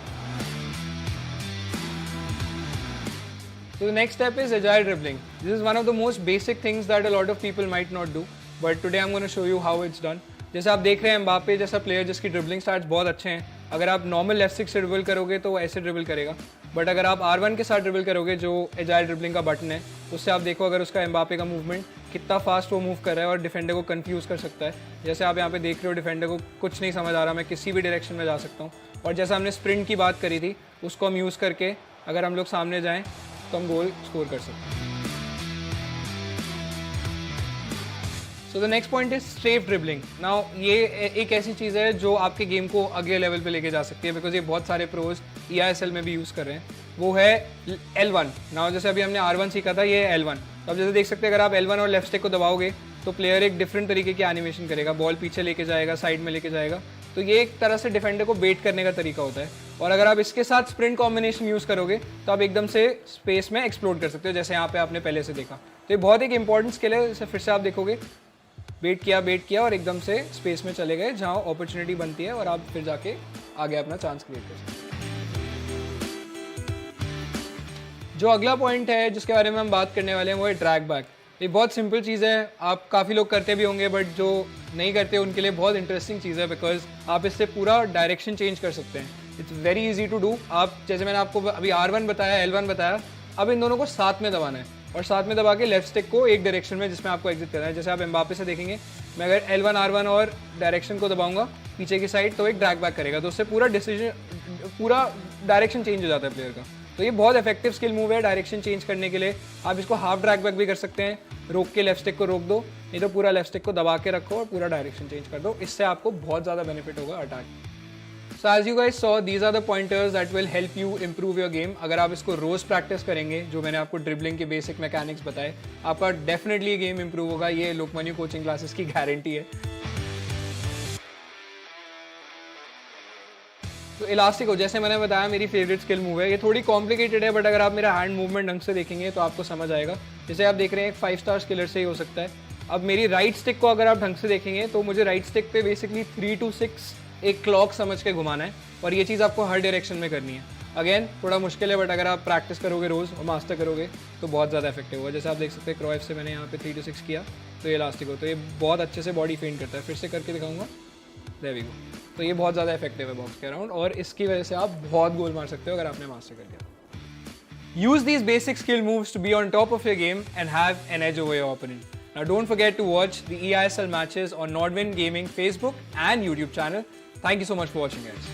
So the next step is Agile Dribbling. This is one of the most basic things that a lot of people might not do, but today I'm going to show you how it's done. जैसे आप देख रहे हैं Mbappe जैसा player जिसकी dribbling starts बहुत अच्छे हैं, अगर आप नॉर्मल लेफ्ट स्टिक से ड्रिबल करोगे तो वो ऐसे ड्रिबल करेगा, बट अगर आप R1 के साथ ड्रिबल करोगे जो एजाइल ड्रिबलिंग का बटन है, उससे आप देखो अगर उसका एम्बापे का मूवमेंट कितना फास्ट वो मूव कर रहा है और डिफेंडर को कंफ्यूज कर सकता है। जैसे आप यहाँ पे देख रहे हो डिफेंडर को कुछ नहीं समझ आ रहा, मैं किसी भी डायरेक्शन में जा सकता हूँ। और जैसा हमने स्प्रिंट की बात करी थी, उसको हम यूज़ करके अगर हम लोग सामने जाएँ तो हम गोल स्कोर कर सकते हैं। So the next point is strafe dribbling. Now ये एक ऐसी चीज़ है जो आपके गेम को अगले लेवल पे लेके जा सकती है, बिकॉज ये बहुत सारे प्रोज eISL में भी यूज़ कर रहे हैं। वो है L1। नाउ जैसे अभी हमने R1 सीखा था, ये है L1। तो आप जैसे देख सकते हैं अगर आप L1 और लेफ्ट स्टिक को दबाओगे तो प्लेयर एक डिफरेंट तरीके की एनिमेशन करेगा, बॉल पीछे लेके जाएगा, साइड में लेके जाएगा। तो ये एक तरह से डिफेंडर को बेट करने का तरीका होता है। और अगर आप इसके साथ स्प्रिंट कॉम्बिनेशन यूज़ करोगे तो आप एकदम से स्पेस में एक्सप्लोड कर सकते हो, जैसे यहाँ पे आपने पहले से देखा। तो ये बहुत एक इंपॉर्टेंट स्किल है। जैसे फिर से आप देखोगे वेट किया और एकदम से स्पेस में चले गए जहाँ अपॉर्चुनिटी बनती है और आप फिर जाके आगे अपना चांस क्रिएट कर सकते हैं। जो अगला पॉइंट है जिसके बारे में हम बात करने वाले हैं वो है ड्रैग बैक। ये बहुत सिंपल चीज़ है, आप काफ़ी लोग करते भी होंगे, बट जो नहीं करते उनके लिए बहुत इंटरेस्टिंग चीज़ है, बिकॉज आप इससे पूरा डायरेक्शन चेंज कर सकते हैं। It's very easy to do. आप जैसे मैंने आपको अभी R1 बताया, L1 बताया, अब इन दोनों को साथ में दबाना है और साथ में दबा के लेफ्ट स्टिक को एक डायरेक्शन में जिसमें आपको एग्जिट करना है। जैसे आप एम्बापे से देखेंगे, मैं अगर L1 R1 और डायरेक्शन को दबाऊंगा पीछे की साइड तो एक ड्रैग बैक करेगा, तो उससे पूरा डायरेक्शन चेंज हो जाता है प्लेयर का। तो ये बहुत इफेक्टिव स्किल मूव है डायरेक्शन चेंज करने के लिए। आप इसको हाफ ड्रैग बैक भी कर सकते हैं, रोक के लेफ्ट स्टिक को रोक दो, नहीं तो पूरा लेफ्ट स्टिक को दबा के रखो और पूरा डायरेक्शन चेंज कर दो। इससे आपको बहुत ज़्यादा बेनिफिट होगा attack. So as you guys saw, these are the pointers that will help you improve your game. अगर आप इसको रोज प्रैक्टिस करेंगे, जो मैंने आपको ड्रिबलिंग के बेसिक मैकेनिक्स बताए, आपका डेफिनेटली गेम इंप्रूव होगा। ये लोकमान्य कोचिंग क्लासेस की गारंटी है। तो इलास्टिको जैसे मैंने बताया मेरी फेवरेट स्किल मूव है। ये थोड़ी कॉम्प्लिकेटेड है, बट अगर आप मेरा हैंड मूवमेंट ढंग से देखेंगे तो आपको समझ आएगा। जैसे आप देख रहे हैं एक 5 स्टार स्किलर से ही हो सकता है। अब मेरी राइट स्टिक को अगर आप ढंग से देखेंगे तो मुझे राइट स्टिक पे बेसिकली 3 to 6 एक क्लॉक समझ के घुमाना है और ये चीज़ आपको हर डायरेक्शन में करनी है। अगेन थोड़ा मुश्किल है, बट अगर आप प्रैक्टिस करोगे रोज़ और मास्टर करोगे तो बहुत ज़्यादा इफेक्टिव होगा। जैसे आप देख सकते हैं क्रोएफ से मैंने यहाँ पे 3 to 6 किया तो ये इलास्टिको, तो ये बहुत अच्छे से बॉडी फेंट करता है। फिर से करके दिखाऊंगा, देयर वी गो। तो ये बहुत ज़्यादा इफेक्टिव है बॉक्स के अराउंड और इसकी वजह से आप बहुत गोल मार सकते हो अगर आपने मास्टर कर लिया। Use these basic skill moves to be on top of your game and have an edge over your opponent. Now don't forget to watch the eISL matches on Nordwind Gaming Facebook and YouTube channel. Thank you so much for watching, guys.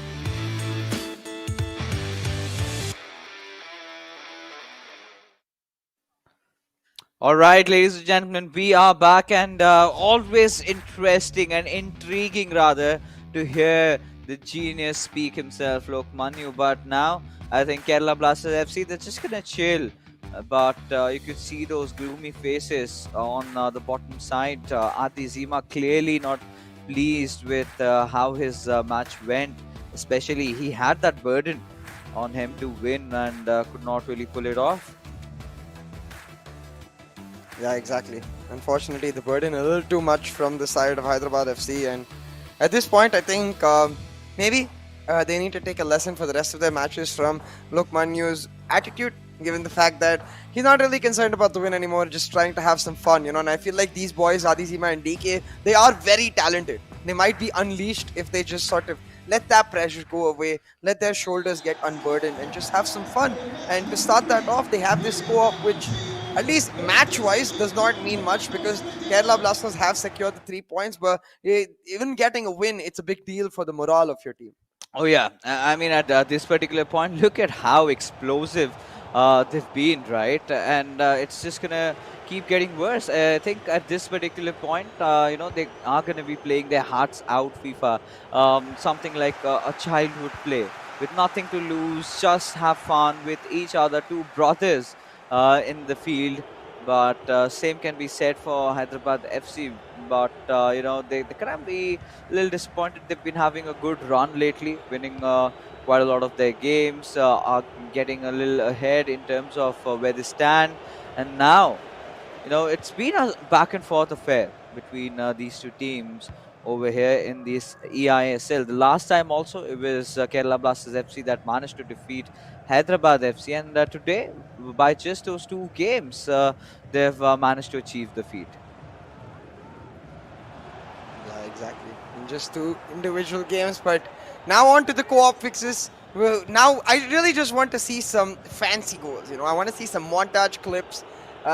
All right, ladies and gentlemen, we are back, and always interesting and intriguing, rather, to hear the genius speak himself, Lokmanyu. But now, I think Kerala Blasters FC, they're just gonna chill. But you could see those gloomy faces on the bottom side. Adi Zima clearly not pleased with how his match went. Especially, he had that burden on him to win and could not really pull it off. Yeah, exactly. Unfortunately, the burden a little too much from the side of Hyderabad FC, and at this point, I think maybe they need to take a lesson for the rest of their matches from Lokmanyu's attitude, given the fact that he's not really concerned about the win anymore, just trying to have some fun, you know. And I feel like these boys, Adizima and DK, they are very talented. They might be unleashed if they just sort of let that pressure go away, let their shoulders get unburdened, and just have some fun. And to start that off, they have this co-op, which at least match-wise does not mean much, because Kerala Blasters have secured the 3 points, but even getting a win, it's a big deal for the morale of your team. Oh yeah, I mean at this particular point, look at how explosive they've been, right? And it's just gonna keep getting worse. I think at this particular point, you know, they are gonna be playing their hearts out FIFA, something like a childhood play with nothing to lose, just have fun with each other, two brothers in the field. But same can be said for Hyderabad FC. But you know, they can be a little disappointed. They've been having a good run lately, winning quite a lot of their games, are getting a little ahead in terms of where they stand. And now, you know, it's been a back and forth affair between these two teams. over here in this eISL. The last time also it was Kerala Blasters FC that managed to defeat Hyderabad FC, and today by just those two games, they've managed to achieve the feat. Yeah, exactly. In just two individual games, but now on to the co-op fixes. Well, now I really just want to see some fancy goals. I want to see some montage clips,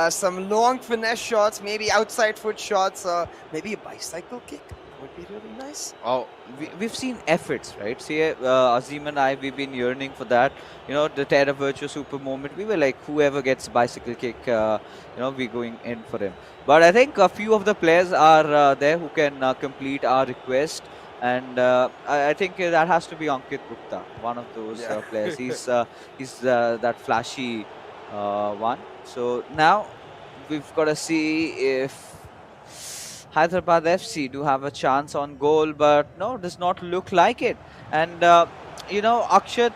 some long finesse shots, maybe outside foot shots, maybe a bicycle kick. That would be really nice. Oh, we've seen efforts, right? See, Azim and I, we've been yearning for that. The Terra Virtua Super moment. We were like, whoever gets bicycle kick, we're going in for him. But I think a few of the players are there who can complete our request. And I think that has to be Ankit Gupta, one of those Yeah. players. He's that flashy one. So now we've got to see if Hyderabad FC do have a chance on goal, but no, does not look like it. And Akshat,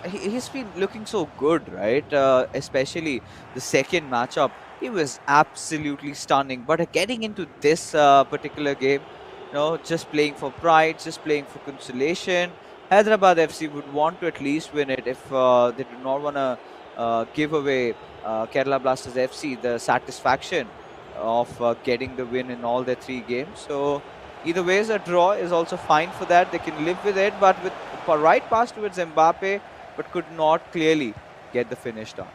he's been looking so good, right? Especially the second matchup, he was absolutely stunning. But getting into this particular game, just playing for pride, just playing for consolation, Hyderabad FC would want to at least win it if they do not want to give away Kerala Blasters FC the satisfaction of getting the win in all their three games. So either ways, a draw is also fine for that. They can live with it, but with a right pass towards Mbappe, but could not clearly get the finish done.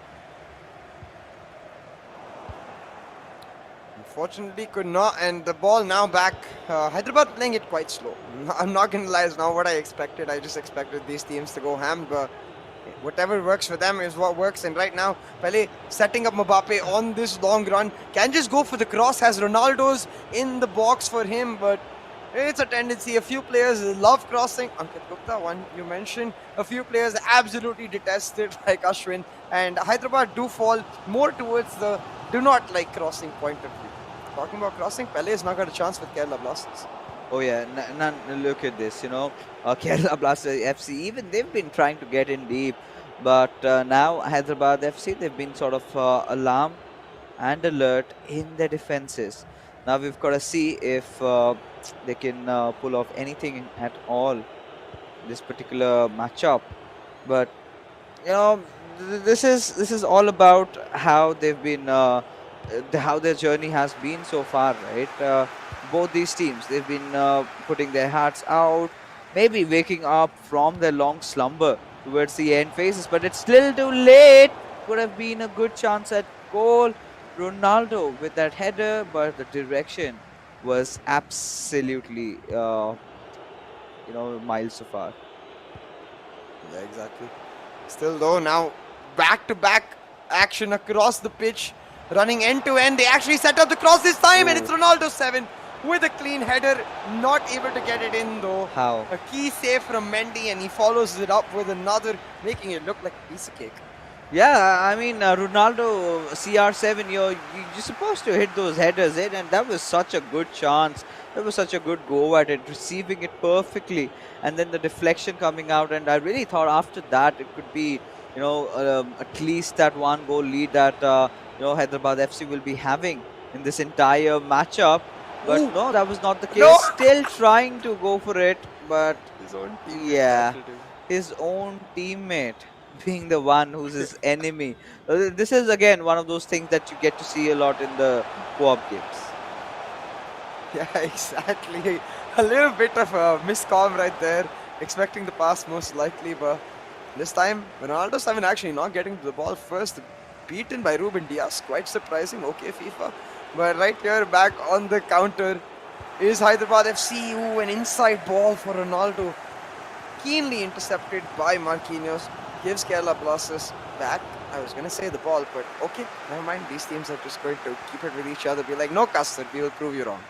Unfortunately, could not. And the ball now back. Hyderabad playing it quite slow. I'm not going to lie, it's not what I expected. I just expected these teams to go ham, but whatever works for them is what works. And right now, Pele setting up Mbappe on this long run. Can just go for the cross, has Ronaldo's in the box for him, but it's a tendency. A few players love crossing. Ankit Gupta, one you mentioned. A few players absolutely detest it, like Ashwin. And Hyderabad do fall more towards the do not like crossing point of view. Talking about crossing, Pele has not got a chance with Kerala Blasters. Oh yeah, look at this, Kerala Blasters FC, even they've been trying to get in deep, but now Hyderabad FC, they've been sort of alarmed and alert in their defenses. Now we've got to see if they can pull off anything at all this particular matchup. But this is all about how they've been, how their journey has been so far, right? Both these teams, they've been putting their hearts out, maybe waking up from their long slumber towards the end phases, but it's still too late. Could have been a good chance at goal. Ronaldo with that header, but the direction was absolutely, miles so far. Yeah, exactly. Still though, now back-to-back action across the pitch, running end-to-end. They actually set up the cross this time, and it's Ronaldo 7 with a clean header. Not able to get it in though. How? A key save from Mendy, and he follows it up with another, making it look like a piece of cake. Yeah, I mean, Ronaldo, CR7, you're supposed to hit those headers in, and that was such a good chance. That was such a good go at it, receiving it perfectly, and then the deflection coming out. And I really thought after that it could be, at least that one goal lead that, Hyderabad FC will be having in this entire matchup. But Ooh. no, that was not the case. No. Still trying to go for it, but His own team. yeah, his own teammate being the one who's his enemy. This is again one of those things that you get to see a lot in the co-op games. Yeah, exactly. A little bit of a miscom right there. Expecting the pass most likely, but this time Ronaldo 7 actually not getting to the ball first. Beaten by Ruben Diaz. Quite surprising. Okay, FIFA. But right here, back on the counter is Hyderabad FC. Ooh, an inside ball for Ronaldo. Keenly intercepted by Marquinhos. Gives Kerala Blasters back. I was going to say the ball, but okay, never mind. These teams are just going to keep it with each other. Be like, no, Custard, we will prove you wrong.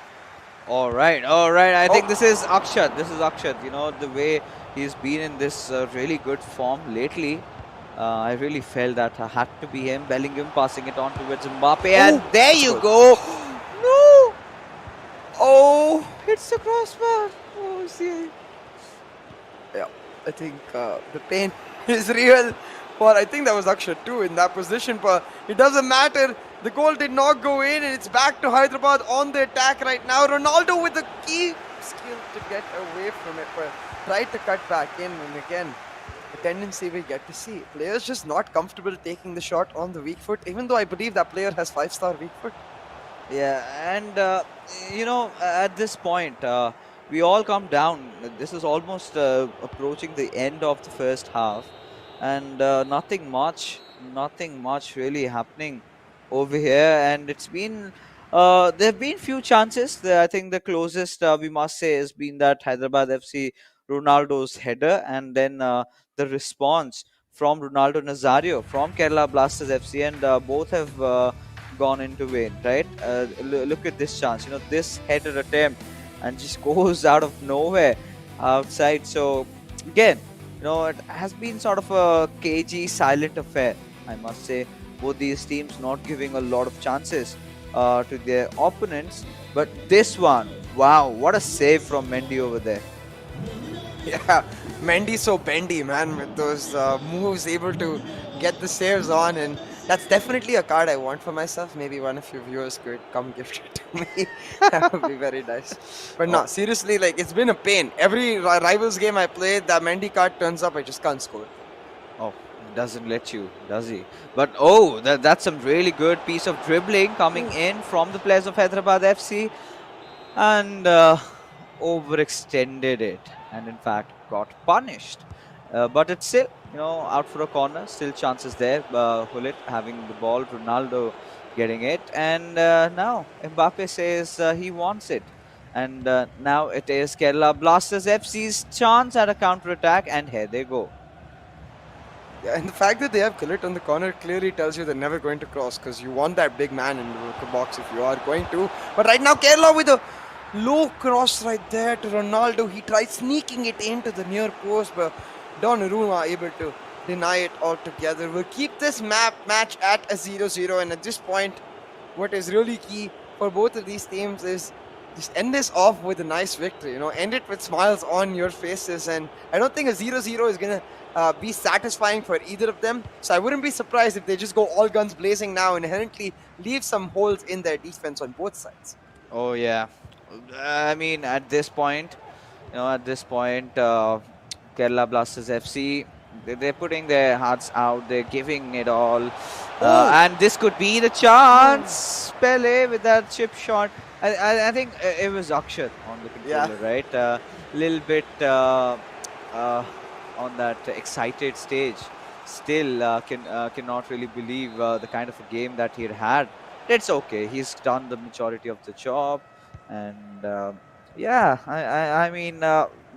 All right. I think this is Akshat. The way he's been in this really good form lately. I really felt that had to be him. Bellingham passing it on towards Mbappe, and there you go. No. Oh, hits the crossbar. Oh, see. Yeah, I think the pain is real. But I think that was Akshat too in that position. But it doesn't matter. The goal did not go in, and it's back to Hyderabad on the attack right now. Ronaldo with the key skill to get away from it, but tried to cut back in, and again, a tendency we get to see. Players just not comfortable taking the shot on the weak foot, even though I believe that player has 5-star weak foot. Yeah, and at this point, we all come down. This is almost approaching the end of the first half, and nothing much really happening over here. And it's been, there have been few chances. I think the closest we must say has been that Hyderabad FC Ronaldo's header, and then the response from Ronaldo Nazario from Kerala Blasters FC, and both have gone into vain, right? Look at this chance, this header attempt, and just goes out of nowhere outside. So again, it has been sort of a cagey, silent affair, I must say. Both these teams not giving a lot of chances to their opponents, but this one, wow, what a save from Mendy over there. Yeah, Mendy so bendy, man, with those moves, able to get the saves on, and that's definitely a card I want for myself. Maybe one of your viewers could come gift it to me. That would be very nice. But no, seriously, like, it's been a pain. Every Rivals game I played, that Mendy card turns up, I just can't score. Oh, doesn't let you, does he? But that's some really good piece of dribbling coming in from the players of Hyderabad FC, and overextended it, and in fact got punished. But it's still, out for a corner. Still chances there. Hullet having the ball, Ronaldo getting it, and now Mbappe says he wants it. And now it is Kerala Blasters FC's chance at a counter attack, and here they go. Yeah, and the fact that they have Gullit on the corner clearly tells you they're never going to cross, because you want that big man in the box if you are going to. But right now, Kerala with a low cross right there to Ronaldo. He tried sneaking it into the near post, but Donnarumma able to deny it altogether. We'll keep this match at a 0-0, and at this point, what is really key for both of these teams is just end this off with a nice victory. End it with smiles on your faces, and I don't think a 0-0 is going to be satisfying for either of them. So I wouldn't be surprised if they just go all guns blazing now and inherently leave some holes in their defense on both sides. Oh yeah, I mean at this point, Kerala Blasters FC, they're putting their hearts out. They're giving it all, and this could be the chance. Pele with that chip shot. I think it was Akshat on the controller, right? A little bit on that excited stage. Still cannot really believe the kind of a game that he had. It's okay. He's done the majority of the job, and yeah, I mean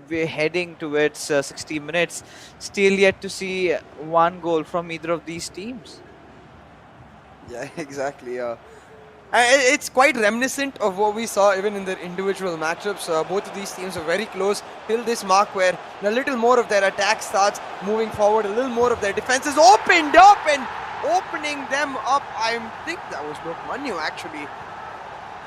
we're heading towards 60 minutes. Still yet to see one goal from either of these teams. Yeah, exactly. It's quite reminiscent of what we saw even in their individual matchups. Both of these teams are very close till this mark where a little more of their attack starts moving forward, a little more of their defense is opened up and opening them up. I think that was Lokmanu actually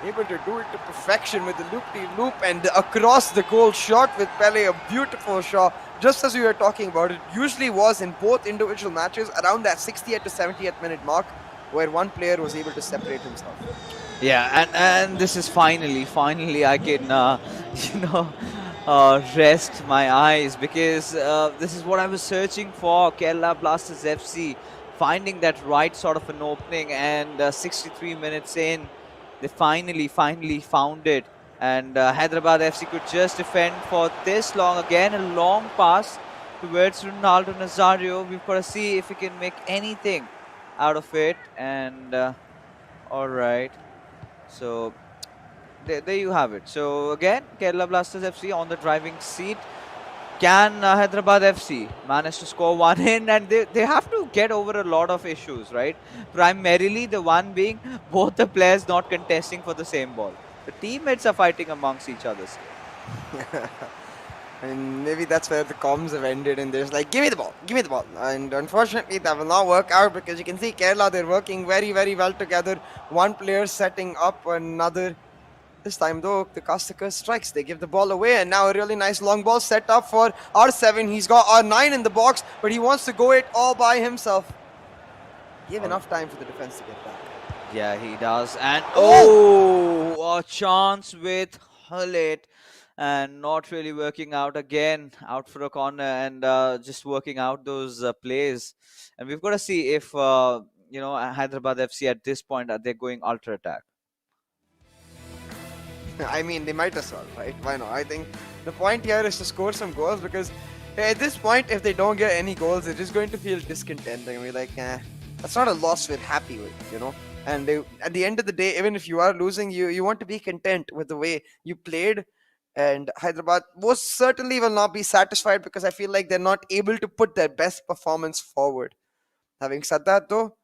able to do it to perfection with the loop-de-loop and across the goal shot with Pele, a beautiful shot. Just as we were talking about, it usually was in both individual matches around that 60th to 70th minute mark, where one player was able to separate himself. Yeah, and this is finally I can rest my eyes, because this is what I was searching for. Kerala Blasters FC finding that right sort of an opening, and 63 minutes in, they finally found it, and Hyderabad FC could just defend for this long. Again, a long pass towards Ronaldo Nazario. We've got to see if we can make anything out of it, and all right, so there you have it. So again, Kerala Blasters FC on the driving seat. Can Hyderabad FC manage to score one in? And they have to get over a lot of issues, right? Primarily the one being both the players not contesting for the same ball. The teammates are fighting amongst each other still. And maybe that's where the comms have ended, and there's like, give me the ball. And unfortunately, that will not work out, because you can see Kerala, they're working very, very well together. One player setting up another. This time though, the Kastakar strikes. They give the ball away, and now a really nice long ball set up for R7. He's got R9 in the box, but he wants to go it all by himself. Give enough time for the defense to get back. Yeah, he does. And a chance with Hullet. and not really working out again, out for a corner, and just working out those plays. And we've got to see if Hyderabad FC at this point they're going ultra attack. I mean, they might as well, right? Why not? I think the point here is to score some goals because at this point, if they don't get any goals, they're just going to feel discontenting. I mean, like, that's not a loss we're happy with, you know? And at the end of the day, even if you are losing, you want to be content with the way you played. And Hyderabad most certainly will not be satisfied because I feel like they're not able to put their best performance forward. Having said that, though,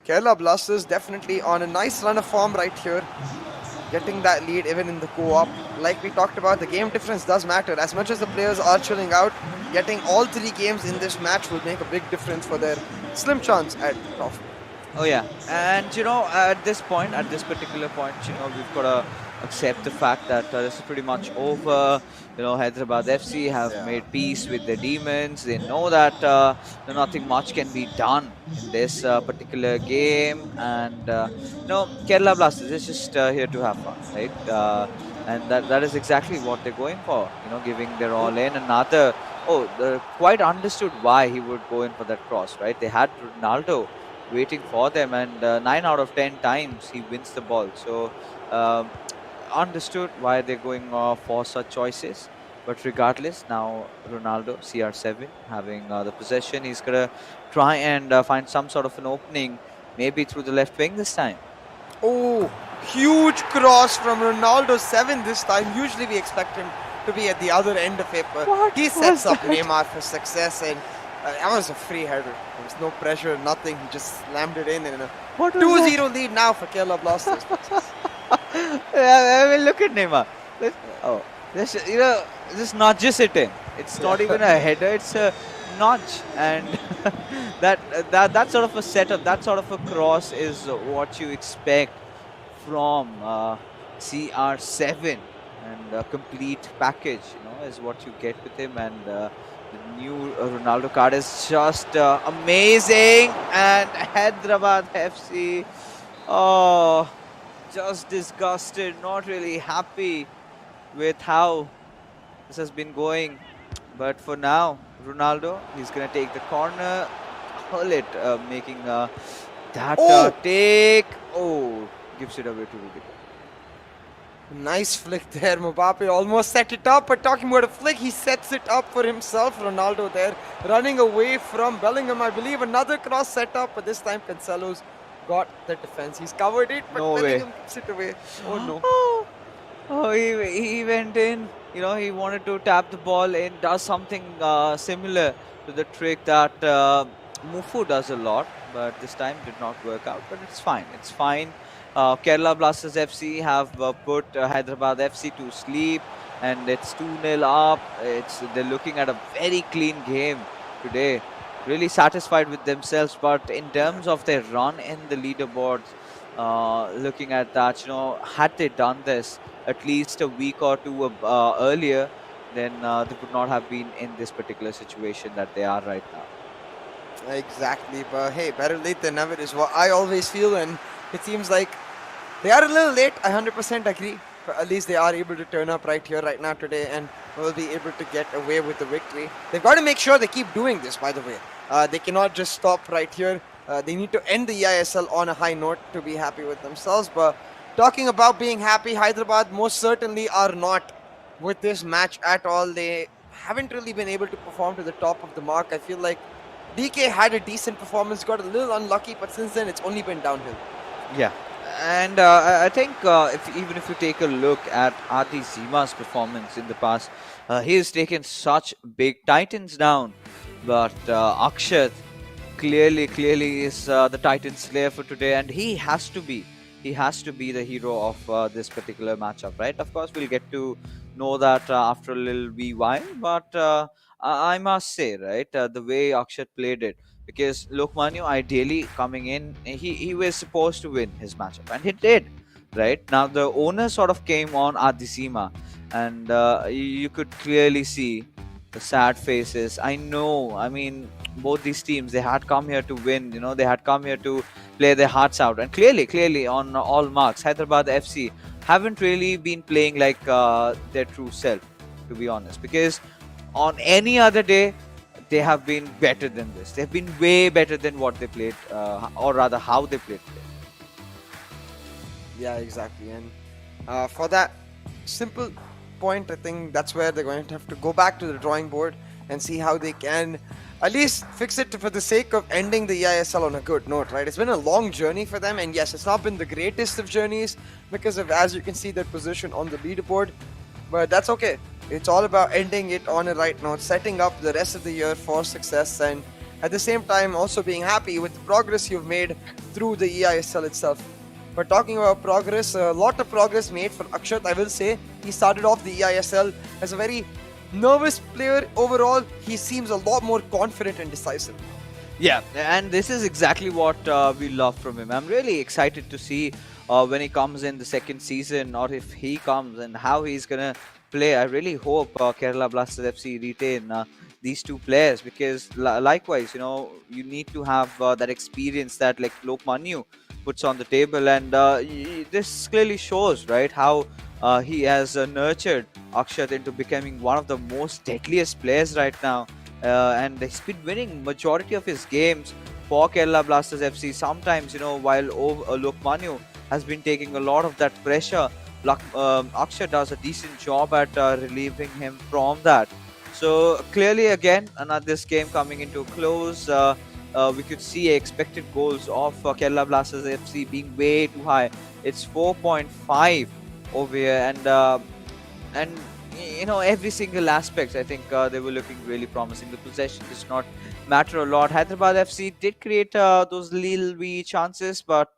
Kerala Blasters definitely on a nice run of form right here, getting that lead even in the co-op. Like we talked about, the game difference does matter. As much as the players are chilling out, getting all 3 games in this match will make a big difference for their slim chance at trophy. Oh yeah, and at this point, at this particular point, we've got to accept the fact that this is pretty much over. Hyderabad FC have made peace with the demons. They know that nothing much can be done in this particular game, and Kerala Blasters is just here to have fun, right? And that is exactly what they're going for. Giving their all in. Another, quite understood why he would go in for that cross, right? They had Ronaldo waiting for them, and 9 out of 10 times he wins the ball. So understood why they're going for such choices. But regardless, now Ronaldo, CR7, having the possession, he's gonna try and find some sort of an opening, maybe through the left wing this time. Oh, huge cross from Ronaldo 7 this time. Usually we expect him to be at the other end of it, but he sets up Neymar for success, and that was a free header. There was no pressure, nothing. He just slammed it in, and a 2-0 lead now for Kerala Blasters. I mean, look at Neymar. This this nudges it in. It's not even a header; it's a nudge, and that sort of a setup, that sort of a cross is what you expect from CR7, and a complete package, is what you get with him. And the new Ronaldo card is just amazing, and Hyderabad FC, just disgusted, not really happy with how this has been going. But for now, Ronaldo, he's going to take the corner, hurl it, making that take. Oh, gives it away to Rudiger. Nice flick there. Mbappe almost set it up, but talking about a flick, he sets it up for himself. Ronaldo there running away from Bellingham. I believe another cross set up, but this time Cancelo's got the defense. He's covered it, but No Bellingham way. keeps it away. Oh no. He went in. He wanted to tap the ball in, does something similar to the trick that Mufu does a lot, but this time did not work out. But it's fine. It's fine. Kerala Blasters FC have put Hyderabad FC to sleep, and it's 2-0 up. They're looking at a very clean game today. Really satisfied with themselves, but in terms of their run in the leaderboards, looking at that, had they done this at least a week or two earlier, then they would not have been in this particular situation that they are right now. Exactly, but hey, better late than never is what I always feel, and it seems like they are a little late. I 100% agree, but at least they are able to turn up right here, right now, today, and will be able to get away with the victory. They've got to make sure they keep doing this, by the way. They cannot just stop right here. They need to end the eISL on a high note to be happy with themselves. But talking about being happy, Hyderabad most certainly are not with this match at all. They haven't really been able to perform to the top of the mark. I feel like DK had a decent performance, got a little unlucky, but since then it's only been downhill. Yeah. And I think even if you take a look at Adi Zima's performance in the past, he has taken such big titans down. But Akshat clearly is the Titan Slayer for today, and he has to be the hero of this particular matchup, right? Of course, we'll get to know that after a little wee while, but I must say, right, the way Akshat played it, because Lokmanu ideally coming in, he was supposed to win his matchup, and he did, right? Now the owner sort of came on Adisima, and you could clearly see the sad faces. I mean, both these teams, they had come here to win, they had come here to play their hearts out, and clearly on all marks, Hyderabad FC haven't really been playing like their true self. to be honest, because on any other day, they have been better than this. They've been way better than what they played, or rather, how they played today. Yeah, exactly. And for that simple point, I think that's where they're going to have to go back to the drawing board and see how they can at least fix it for the sake of ending the eISL on a good note, right? It's been a long journey for them, and yes, it's not been the greatest of journeys because of, as you can see, their position on the leaderboard, but that's okay. It's all about ending it on a right note, setting up the rest of the year for success, and at the same time also being happy with the progress you've made through the eISL itself. But talking about progress, a lot of progress made for Akshat, I will say. He started off the eISL as a very nervous player overall. He seems a lot more confident and decisive. Yeah, and this is exactly what we love from him. I'm really excited to see when he comes in the second season, or if he comes, and how he's gonna play. I really hope Kerala Blasters FC retain these two players, because likewise, you need to have that experience that like Lokmanu puts on the table, and this clearly shows, right, how he has nurtured Akshat into becoming one of the most deadliest players right now, and he's been winning majority of his games for Kerala Blasters FC. Sometimes, while Lokmanu has been taking a lot of that pressure, Akshat does a decent job at relieving him from that. So clearly, again, this game coming into a close, we could see expected goals of Kerala Blasters FC being way too high. It's 4.5 over here, and every single aspect, I think they were looking really promising. The possession does not matter a lot. Hyderabad FC did create those little wee chances, but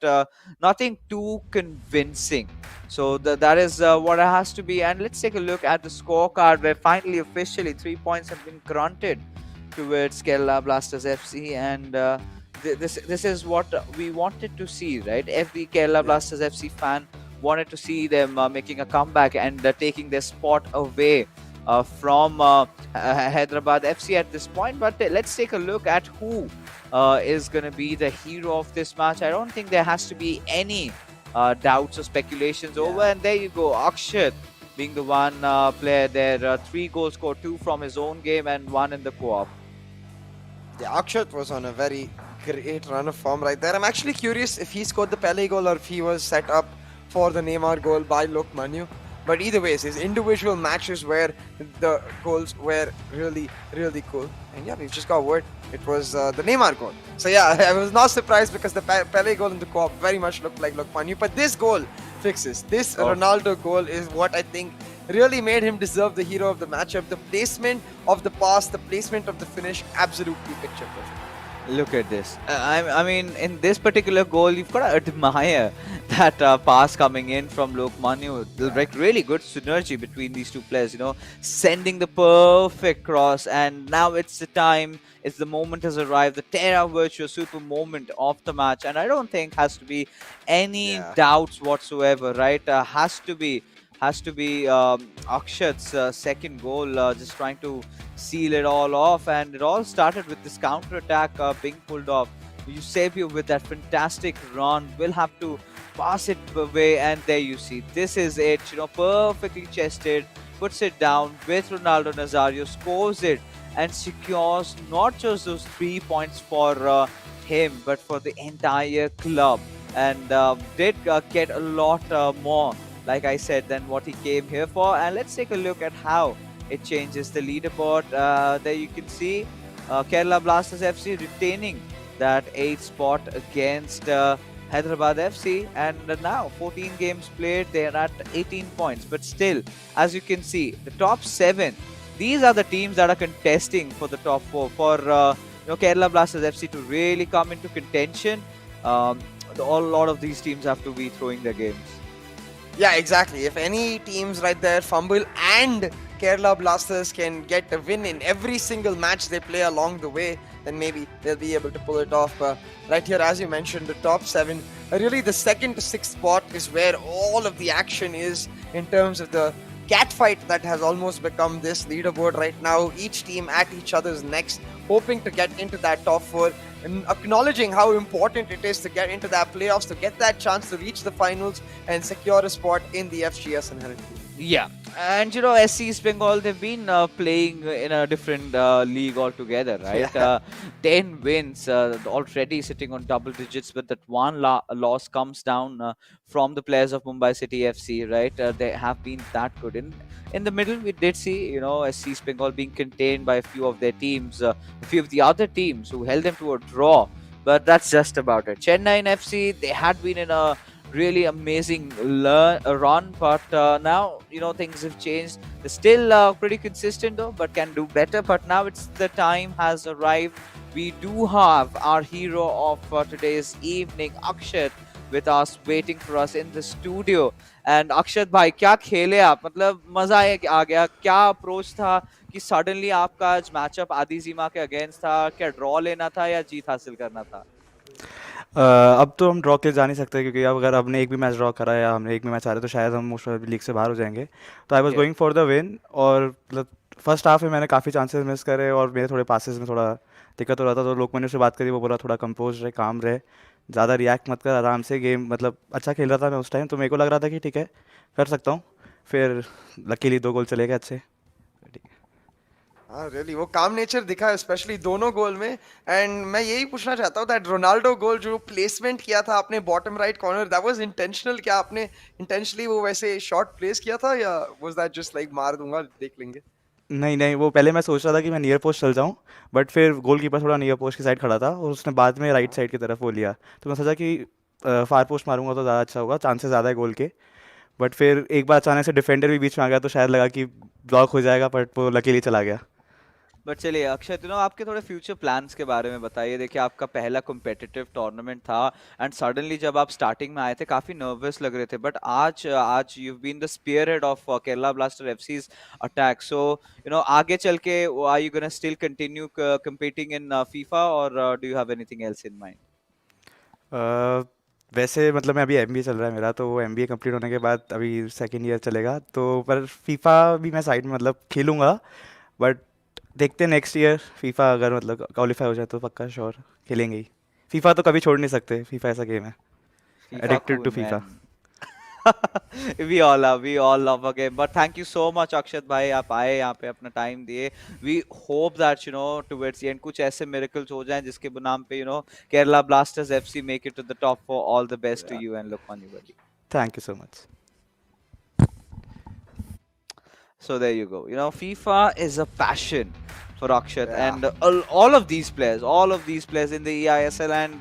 nothing too convincing. So that is what it has to be. And let's take a look at the scorecard, where finally, officially, 3 points have been granted towards Kerala Blasters FC, and this is what we wanted to see, right? Every Kerala Blasters FC fan wanted to see them making a comeback and taking their spot away from Hyderabad FC at this point. But let's take a look at who is going to be the hero of this match. I don't think there has to be any doubts or speculations over. And there you go, Akshat being the one player there. 3 goals scored, 2 from his own game and 1 in the co-op. Yeah, Akshat was on a very great run of form right there. I'm actually curious if he scored the Pele goal or if he was set up for the Neymar goal by Lokmanu. But either way, his individual matches where the goals were really, really cool. And yeah, we've just got word. It was the Neymar goal. So yeah, I was not surprised because the Pele goal in the co-op very much looked like Lokmanu. But this goal fixes. This Ronaldo goal is what I think really made him deserve the hero of the matchup. The placement of the pass, the placement of the finish, absolutely picture perfect. Look at this. I mean, in this particular goal, you've got to admire that pass coming in from Lokmanu. Like, really good synergy between these two players, sending the perfect cross. And now it's the time, the moment has arrived, the Terra Virtua super moment of the match. And I don't think has to be any doubts whatsoever, right? Has to be Akshat's second goal, just trying to seal it all off, and it all started with this counter attack being pulled off. Eusebio with that fantastic run will have to pass it away, and there you see, this is it, perfectly chested, puts it down with Ronaldo Nazario, scores it and secures not just those 3 points for him but for the entire club, and did get a lot more, like I said, than what he came here for. And let's take a look at how it changes the leaderboard. There you can see Kerala Blasters FC retaining that 8th spot against Hyderabad FC, and now 14 games played, they're at 18 points. But still, as you can see, the top 7, these are the teams that are contesting for the top 4. For Kerala Blasters FC to really come into contention, a lot of these teams have to be throwing their games. Yeah, exactly. If any teams right there fumble and Kerala Blasters can get a win in every single match they play along the way, then maybe they'll be able to pull it off. Right here, as you mentioned, the top 7, really the 2nd to 6th spot is where all of the action is in terms of the catfight that has almost become this leaderboard right now. Each team at each other's necks, hoping to get into that top 4 and acknowledging how important it is to get into that playoffs, to get that chance to reach the finals and secure a spot in the FGS inherently. Yeah, and SC East Bengal, they've been playing in a different league altogether, right? Yeah. 10 wins, already sitting on double digits, but that one loss comes down from the players of Mumbai City FC, right? They have been that good. In the middle, we did see, SC East Bengal being contained by a few of their teams, a few of the other teams who held them to a draw, but that's just about it. Chennai FC, they had been in a really amazing run, but now things have changed. They're still pretty consistent though, but can do better. But now it's the time has arrived. We do have our hero of today's evening, Akshat, with us, waiting for us in the studio. And Akshat भाई, क्या खेले आप? मतलब मजा आ गया. क्या approach था कि सडनली आपका आज मैचअप आदिजीमा के अगेंस्ट था? क्या ड्रॉ लेना था या जीत हासिल करना था? अब तो हम ड्रॉ के जा नहीं सकते, क्योंकि अब अगर हमने एक भी मैच ड्रॉ करा या हमने एक भी मैच हारे तो शायद हम मोस्ट लीग से बाहर हो जाएंगे. तो I was Yeah. Going for the win, और मतलब फर्स्ट हाफ में मैंने काफ़ी चांसेस मिस करे और मेरे थोड़े पासेस में थोड़ा दिक्कत हो रहा था. तो लोग मैंने उससे बात करी, वो बोला थोड़ा कंपोज रहे, काम रहे, ज़्यादा रिएक्ट मत कर, आराम से गेम. मतलब अच्छा खेल रहा था मैं उस टाइम, तो मेरे को लग रहा था कि ठीक है कर सकता हूँ. फिर लकीली 2 गोल चले गए अच्छे. हाँ रियली वो काम नेचर दिखा है स्पेशली दोनों गोल में. एंड मैं यही पूछना चाहता हूँ दैट रोनाल्डो गोल जो प्लेसमेंट किया था आपने bottom right corner, that was intentional? क्या आपने इंटेंशनली वो वैसे शॉट प्लेस किया था या वाज दैट जस्ट लाइक मार दूंगा देख लेंगे? नहीं नहीं, वो पहले मैं सोच रहा था कि मैं नियर पोस्ट चल जाऊँ, बट फिर गोलकीपर थोड़ा नियर पोस्ट की साइड खड़ा था और उसने बाद में राइट साइड की तरफ वो लिया. तो मैं सोचा कि फार पोस्ट मारूंगा तो ज़्यादा अच्छा होगा, चांसेस ज़्यादा है गोल के. बट फिर एक बार अचानक से डिफेंडर भी बीच में आ गया, तो शायद लगा कि ब्लॉक हो जाएगा, बट वो लकीली चला गया. बट चलिए अक्षय, आपके थोड़े फ्यूचर प्लान्स के बारे में बताइए. देखिए, आपका पहला कॉम्पिटिटिव टूर्नामेंट था एंड सडनली जब आप स्टार्टिंग में आए थे काफी नर्वस लग रहे थे, बट आज you been the spearhead of Kerala Blaster FC's attack. So आगे चल के are you gonna still continue competing in FIFA और do you have anything else in mind? वैसे मतलब मैं अभी एमबीए चल रहा है मेरा, तो वो एमबीए कंप्लीट होने के बाद अभी सेकेंड ईयर चलेगा. तो पर फीफा भी मैं साइड में मतलब खेलूँगा, बट देखते हैं नेक्स्ट ईयर फीफा अगर मतलब क्वालिफाई हो जाए तो पक्का श्योर खेलेंगे ही. फीफा तो कभी छोड़ नहीं सकते, फीफा ऐसा गेम है. Addicted to FIFA. We all love a game. But thank you so much अक्षत भाई, आप आए यहाँ पे अपना टाइम दिए. We hope that towards the end कुछ ऐसे miracles हो जाएं जिसके नाम पे Kerala Blasters FC make it to the top 4. All the best to you and look on you, buddy. Thank you so much. So there you go. FIFA is a passion for Akshat, Yeah. and all of these players in the eISL, and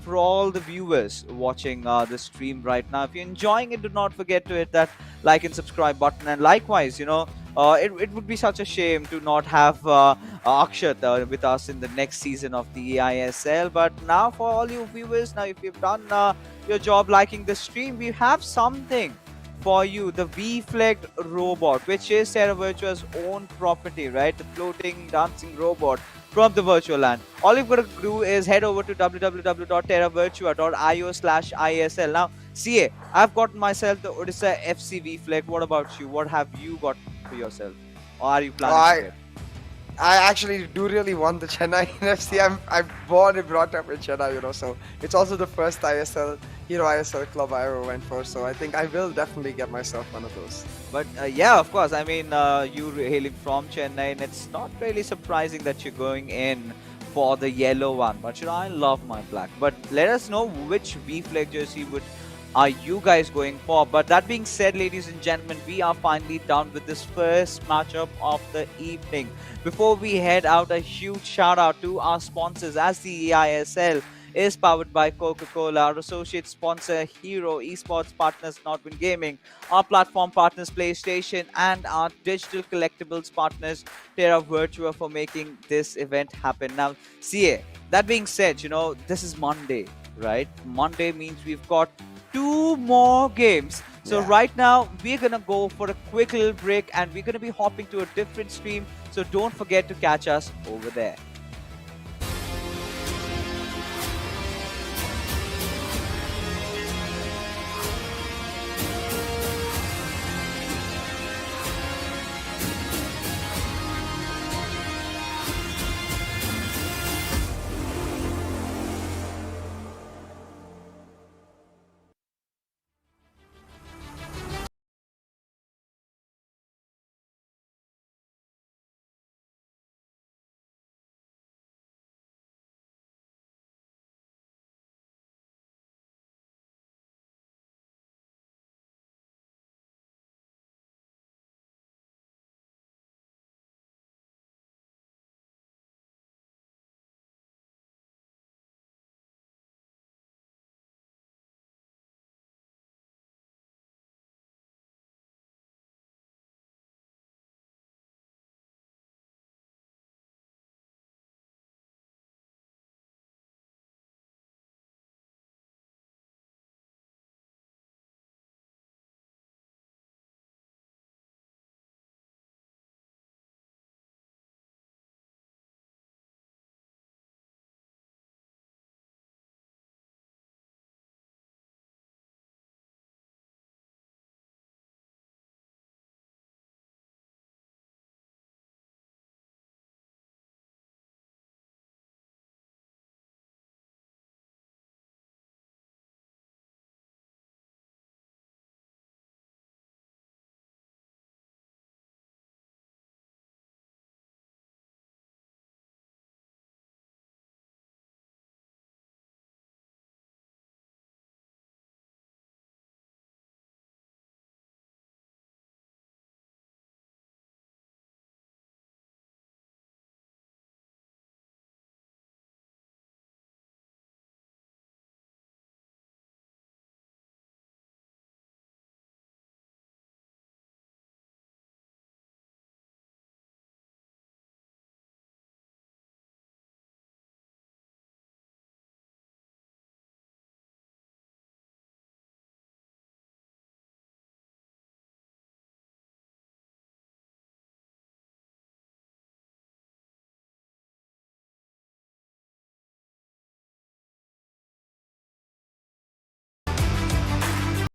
for all the viewers watching the stream right now, if you're enjoying it, do not forget to hit that like and subscribe button. And likewise, it would be such a shame to not have Akshat with us in the next season of the eISL. But now, for all you viewers, now if you've done your job liking the stream, we have something for you, the V-Flegged robot, which is Terra Virtua's own property, right? The floating dancing robot from the virtual land. All you've got to do is head over to www.terravirtua.io/ISL. Now, CA, I've got myself the Odisha FC V-Flegged. What about you? What have you got for yourself? Or are you planning to get? I actually do really want the Chennai FC. I'm born and brought up in Chennai, so it's also the first Hero ISL club I ever went for. So I think I will definitely get myself one of those. But yeah, of course. I mean, you hailing from Chennai, and it's not really surprising that you're going in for the yellow one. But I love my black. But let us know which V-Flag jersey are you guys going for. But that being said, ladies and gentlemen, we are finally done with this first matchup of the evening. Before we head out, a huge shout out to our sponsors, as the eISL is powered by Coca-Cola, our associate sponsor Hero, esports partners Nordwind Gaming, our platform partners PlayStation, and our digital collectibles partners Terra Virtua for making this event happen. Now, CA, that being said, this is Monday, right? Monday means we've got 2 more games. So right now, we're going to go for a quick little break, and we're going to be hopping to a different stream. So don't forget to catch us over there.